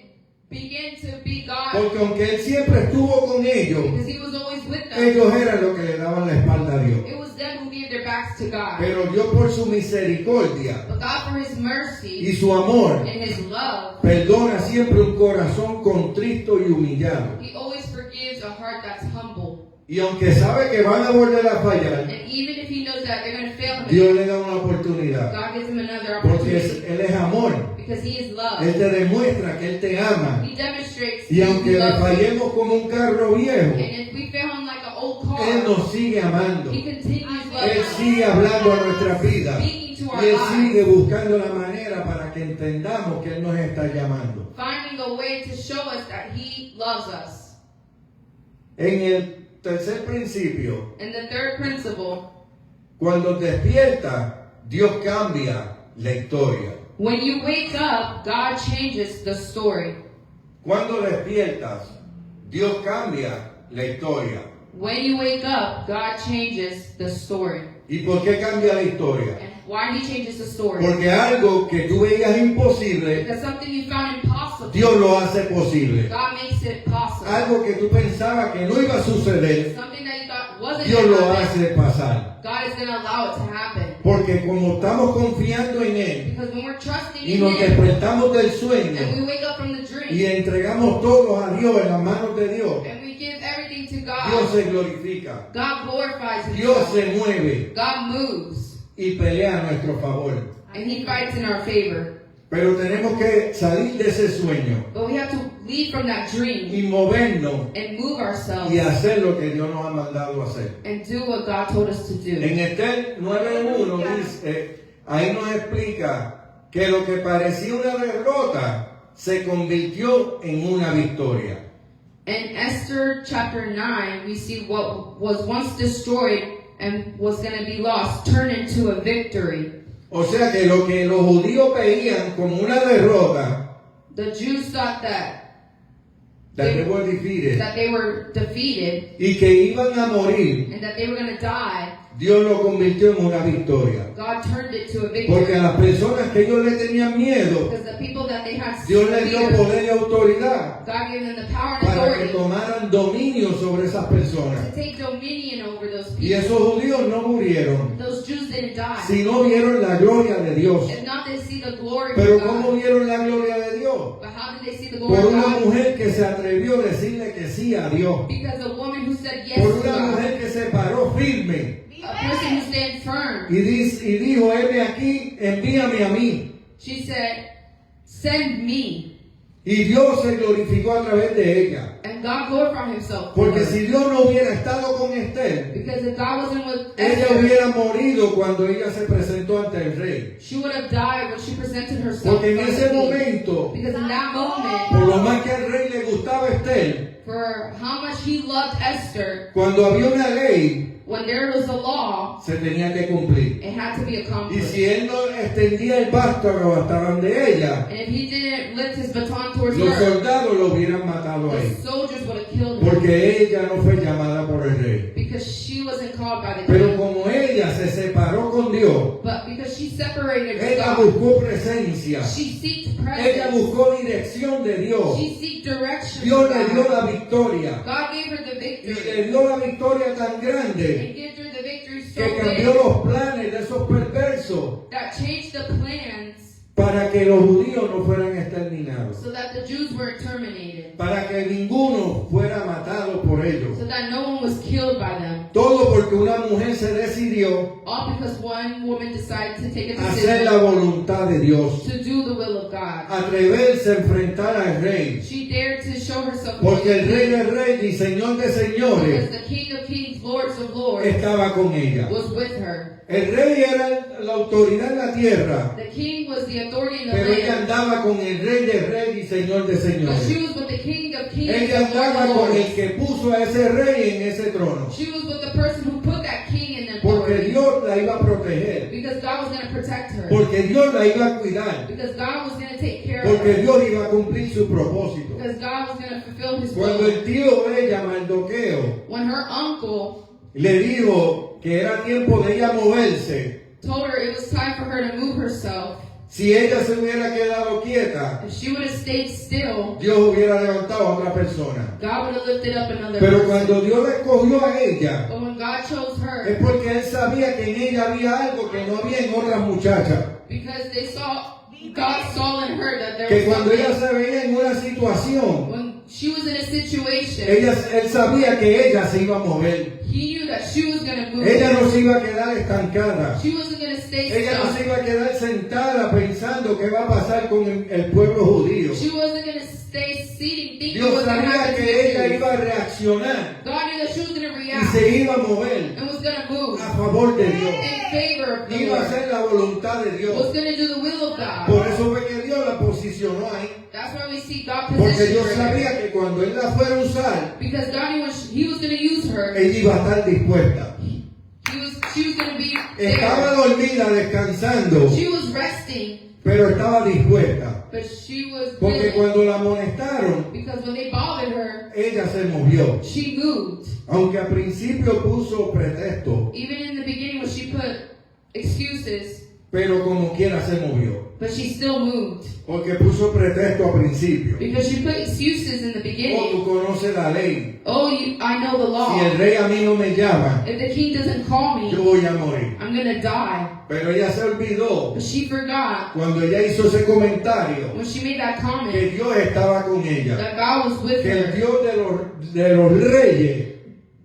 began to be God Porque aunque Él siempre estuvo con ellos, because He was always with them. ellos eran los que le daban la espalda a Dios. It was them who gave their backs to God. Pero Dios por su misericordia But God, for His y mercy su amor, and His love, perdona siempre un corazón contristo y humillado. He always forgives a heart that's humble. Y aunque sabe que van a volver a fallar, And even if He knows that they're going to fail Him, Dios le da una oportunidad. God gives Him another Porque opportunity Él es amor. because He is love. Él te demuestra que Él te ama. He demonstrates Y aunque He le loves you. fallemos como un carro viejo, And if we fail Him like an old car, Él nos sigue amando. He continues Él loving us, sigue hablando a nuestras vidas. speaking to our Y Él lives, sigue buscando la manera para que entendamos que Él nos está llamando. finding a way to show us that He loves us. En el tercer principio, And the third principle, cuando despierta, Dios cambia la historia. when you wake up, God changes the story. Cuando despiertas, Dios cambia la historia. When you wake up, God changes the story. ¿Y por qué cambia la historia? And why He changes the story? Porque algo que tú veías imposible, Because something you found impossible, Dios lo hace posible. God makes it possible. Algo que tú pensabas que no iba a suceder, Something that you thought wasn't Dios going lo to happen, hace pasar. God is going to allow it to happen. Porque como estamos confiando en Él Because when we're trusting y in nos Him, despertamos del and sueño we wake up from the dream, y entregamos todo a Dios en las manos de Dios, and we give everything to Dios God, se glorifica, God glorifies Dios Himself. se mueve God moves, y pelea a nuestro favor. and He fights in our favor. Pero tenemos que salir de ese sueño But we have to leave from that dream y movernos and move ourselves y hacer lo que Dios nos ha mandado a hacer. and do what God told us to do. En Esther 9:1 dice, ahí nos explica que lo que parecía una derrota se convirtió en una victoria. In Esther chapter 9, we see what was once destroyed and was going to be lost turned into a victory. O sea que lo que los judíos veían como una derrota, The Jews thought that they were defeated, they were defeated y que iban a morir, and that they were going to die. Dios lo convirtió en una victoria. God turned it to a Porque victory. a las personas que ellos le tenían miedo, Because the people that they had Dios les dio fear, poder y autoridad God gave them the power and para que authority tomaran dominio sobre esas personas. to take dominion over those Y people. esos judíos no murieron, Those Jews didn't die. sino vieron la gloria de Dios. If not, they see the glory Pero of ¿cómo God. vieron la gloria de Dios? But how did they see the glory Por of una God? mujer que se atrevió a decirle que sí a Dios. Because a woman who said yes Por to una God, mujer que se paró firme a person who stand firm, y dijo, heme aquí, envíame a mí. she said, send me. Y Dios se glorificó a través de ella. And God glorified Himself. for Porque her. si Dios no hubiera estado con Esther, Because if God wasn't with ella Esther, hubiera morido cuando ella se presentó ante el rey. she would have died when she presented herself. Porque en before ese the king. momento, Because in that por moment, lo más que al rey le gustaba Esther, for how much he loved Esther, cuando había una ley when there was a law, se tenía que cumplir. it had to be Y accomplished. si él no extendía el vástago hasta donde ella, And if he didn't lift his baton towards los her, soldados lo hubieran matado a the él. soldiers would have killed her Porque ella no fue llamada por el rey. because she wasn't called by the Pero king. como ella se separó con Dios, But because she separated ella herself, buscó presencia, she seeked ella presence. buscó dirección de Dios. She seeked direction. Dios from le dio God. la victoria. God gave her the Y victory. le dio la victoria tan grande And gave her the victory so que cambió big los planes de esos perversos that changed the plans para que los judíos no fueran exterminados, so that the Jews weren't terminated, para que ninguno fuera matado por ellos. so that no one was killed by them. Todo porque una mujer se decidió All because one woman decided to take a hacer la decision voluntad de Dios, to do the will of God. atreverse a enfrentar al rey, She dared to show herself porque el rey because de reyes y señor de señores the King of Kings, Lords of Lords estaba con ella. was with her. El rey era la autoridad en la tierra, The king was the authority in the pero ella land, andaba con el rey de reyes y señor de but she señores. was with the King of Kings Ella and Lord andaba of con el Lords. que puso a ese rey en ese trono, She was with the person who put that king in porque authority, Dios la iba a proteger, because God was going to protect her, porque Dios la iba a cuidar, because God was going to take care of porque her, Dios iba a cumplir su propósito. because God was going to fulfill his Cuando will. el tío de ella, Mardoqueo, When her uncle le dijo que era tiempo de ella moverse, told her it was time for her to move herself, si ella se hubiera quedado quieta, if she would have stayed still, Dios hubiera levantado a otra persona. God would have lifted up another Pero person. cuando Dios la escogió a ella, But when God chose es her, porque Él sabía que en ella había algo que no había en otras muchachas. because God saw in her that there Que was cuando ella something. se veía en una situación, When she was in a situation, él sabía que ella se iba a mover. he knew that she was going to move. Ella no se iba a quedar estancada. She wasn't going to stay Ella no stuck. se iba a quedar sentada pensando qué va a pasar con el pueblo judío. She wasn't going to stay seated thinking Dios what's going to sabía happen to que ella the iba a reaccionar God knew that she was going to y react se iba a mover and was going to move a favor de Dios. in favor of the Iba a Lord. hacer la voluntad de Was Dios. going to do the will of God. Por eso fue que Dios la posicionó ahí. That's why we see God Porque position Dios her. sabía que cuando Él la fuera a usar, Because God knew when he was going to use her, ella iba a estar dispuesta. she was going to be Estaba there. dormida, descansando, She was resting, pero estaba dispuesta. but she was Porque busy. cuando la amonestaron, Because when they bothered her, ella se movió. she moved. Aunque al principio puso pretexto, Even in the beginning when she put excuses, pero como quiera se movió. but she still moved. Porque puso pretexto al principio. Because she put excuses in the Oh, tú beginning. conoces la ley. Oh, I know the law. Si el rey a mí no me llama, If the king doesn't call yo me, voy a morir. I'm going to die. Pero ella se olvidó But she forgot cuando ella hizo ese comentario when she made that que comment Dios estaba con ella. that God was with Que el her. Dios de los reyes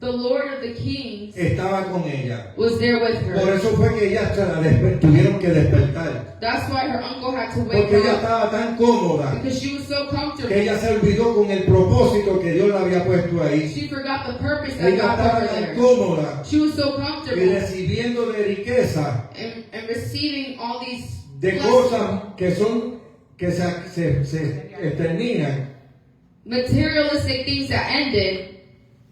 The Lord of the kings estaba con ella. was there with Por her. eso fue que ella se la tuvieron que despertar. That's why her uncle had to wake Porque ella her up. estaba tan cómoda Because she was so que comfortable. ella se olvidó con el propósito que Dios la había puesto ahí. She forgot the purpose that Ella God put estaba her tan there. cómoda She was so y comfortable recibiendo de riqueza, and receiving all these de blessings, cosas que se exterminan, materialistic things that ended,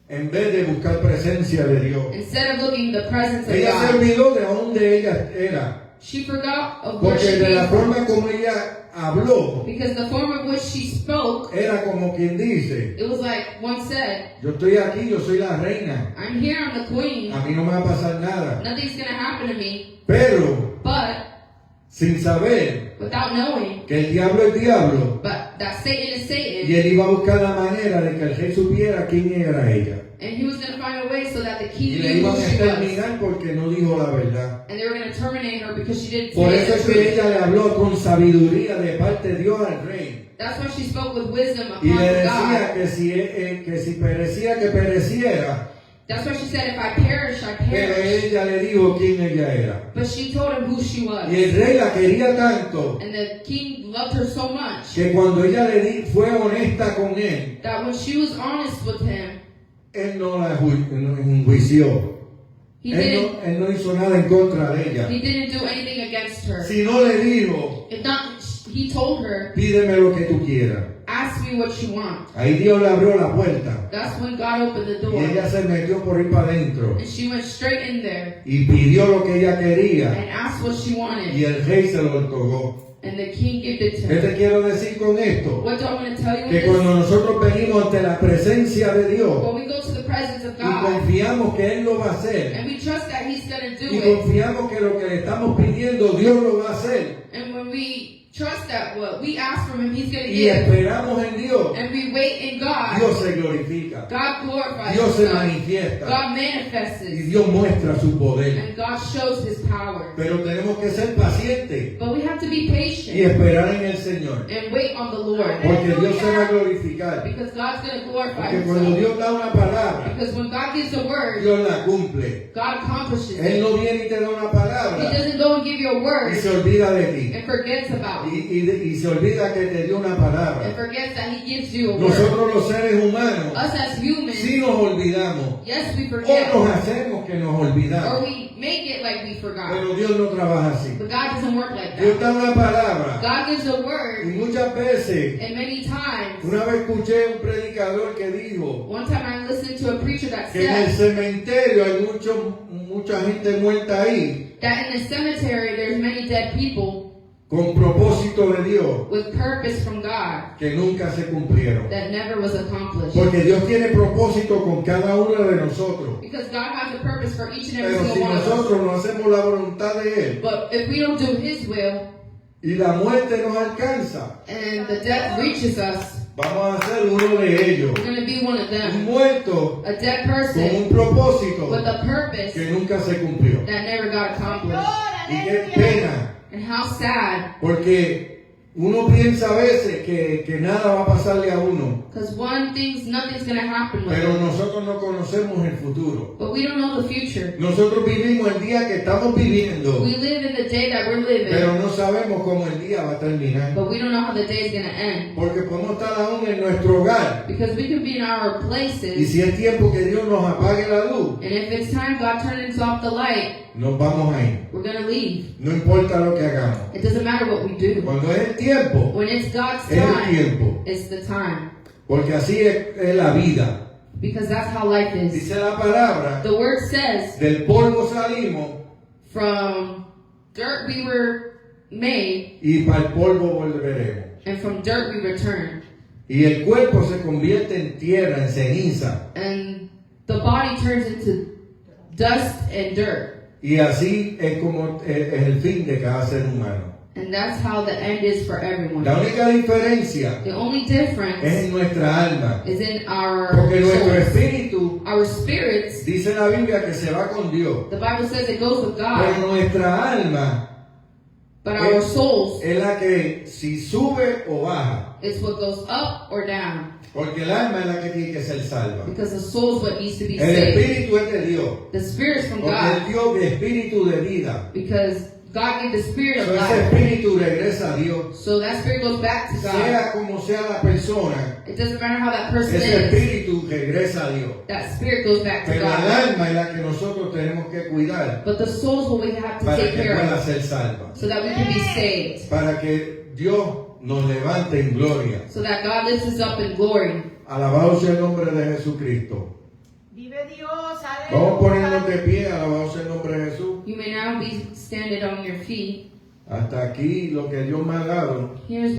en vez de buscar presencia de Dios. instead of looking the presence of Ella se God. olvidó de dónde ella era, She forgot of where porque she de la came from. forma como ella habló, Because the form of which she spoke, era como quien dice, it was like one said, yo estoy aquí, yo soy la reina, I'm here, I'm the queen. a mí no me va a pasar nada. Nothing's going to happen to me. Pero, But, sin saber without knowing, que el diablo es diablo, but that Satan is y Satan, él iba a buscar la manera de que el rey supiera quién era ella. and he was going to find a way so that the Y king le knew iban who a she was. exterminar porque no dijo la verdad. And they were going to terminate her because she didn't Por say eso the es que truth. ella le habló con sabiduría de parte de Dios al rey. That's why she spoke with wisdom Y upon le God. decía que si perecía, que pereciera. That's why she said, if I perish, I Pero perish. ella le dijo quién ella era. But she told him who she was. Y el rey la quería tanto And the king loved her so much que cuando ella fue honesta con él, that when she was honest with him, él no la enjuició. he Él no hizo nada en contra de ella. didn't do anything against her. Si no le dijo, If not, he told her, pídeme lo que tú quieras. ask me what you want. Ahí Dios le abrió la puerta That's when God opened the y door. ella se metió por ir para adentro And she went straight in there y pidió lo que ella quería and asked what she y wanted. el rey se lo otorgó. And the king gave it to ¿Qué te her. quiero decir con esto? What do I want to tell you Que with this? cuando nosotros venimos ante la presencia de Dios When we go to the presence of y God confiamos que Él lo va a hacer and we trust that He's going to do y it, confiamos que lo que le estamos pidiendo Dios lo va a hacer and when we trust that what we ask from Him, He's going to y give, esperamos en Dios, and we wait in God, Dios se glorifica, God glorifies Dios se Himself. manifiesta God y manifests, Dios muestra su poder. and God shows His power. Pero tenemos que ser pacientes But we have to be y patient esperar en el Señor, and wait on the Lord, porque Dios se va a glorificar. because God's going to glorify Porque cuando Himself. Dios da una palabra, Because when God gives a word, Dios la cumple. God accomplishes Él it. no viene y te da una He palabra doesn't go and give you a y word se olvida de ti. and forgets about it, Y se olvida que te dio una and palabra. forgets that He gives you a word. Nosotros los seres humanos Us as humans, sí nos olvidamos yes, we o forget, nos hacemos que nos or olvidamos. we make it like we forgot. Pero Dios no trabaja así. But God doesn't work like Dios that. da una palabra God gives a y word, muchas veces, and many times, una vez escuché un predicador que dijo one time I listened to a preacher that que en el said cementerio hay mucha gente muerta ahí that in the cemetery there's many dead people con propósito de Dios with purpose from God que nunca se cumplieron. that never was accomplished. Porque Dios tiene propósito con cada uno de nosotros. Because God has a purpose for each and every Pero si single one of us. nosotros no hacemos la voluntad de Él But if we don't do His will y la muerte nos alcanza, and the death reaches us, vamos a ser uno de ellos. we're going to be one of Un them. muerto A dead con person un propósito with a purpose que nunca se cumplió. that never got accomplished. Y qué pena, And how sad, porque uno piensa a veces que nada va a pasarle a uno, because one thinks nothing's going to happen with pero it. nosotros no conocemos el futuro. But we don't know the future. Nosotros vivimos el día que estamos viviendo, We live in the day that we're living, pero no sabemos cómo el día va a terminar. but we don't know how the day is going to end. Porque podemos estar aún en nuestro hogar. Because we can be in our Y places, si es tiempo que Dios nos apague la luz, and if it's time God turns off the light, nos vamos a ir. we're going to leave. No importa lo que hagamos. It doesn't matter what we do. Cuando es el tiempo, When it's God's es el time, tiempo. it's the time. Porque así es la vida. Because that's how life is. Dice la palabra, The word says, del polvo salimos from dirt we were made, y para el polvo volveremos. and from dirt we return. Y el cuerpo se convierte en tierra, en ceniza. And the body turns into dust and dirt. Y así es como es el fin de cada ser humano. And that's how the end is for everyone. La única diferencia The only es difference en nuestra alma. is in our Porque nuestro souls. espíritu, Our spirits, dice la Biblia, que se va con Dios. the Bible says it goes with Pero God, nuestra alma but our souls, es la que si sube o baja. it's what goes up or down. Porque el alma es la que tiene que ser salva. Because the soul is what needs to be El saved. espíritu es de Dios. The spirit's from Porque el God. Dios de espíritu de vida. Because God gave the spirit of So, ese life. espíritu regresa a Dios. So that spirit goes back to God. Sea como sea la persona, It doesn't matter how that person ese is. espíritu regresa a Dios. That spirit goes back to Pero el God. alma es la que nosotros tenemos que cuidar But the soul's what we have to para take que care pueda of ser salva. so that we can be saved. Para que Dios nos levante en gloria. So that God lifts us up in glory. Alabado sea el nombre de Jesucristo. Vive Dios, Vamos a ponernos aleluya. de pie, alabado sea el nombre de Jesús. You may now be standing on your feet. Hasta aquí lo que Dios me ha dado. Here's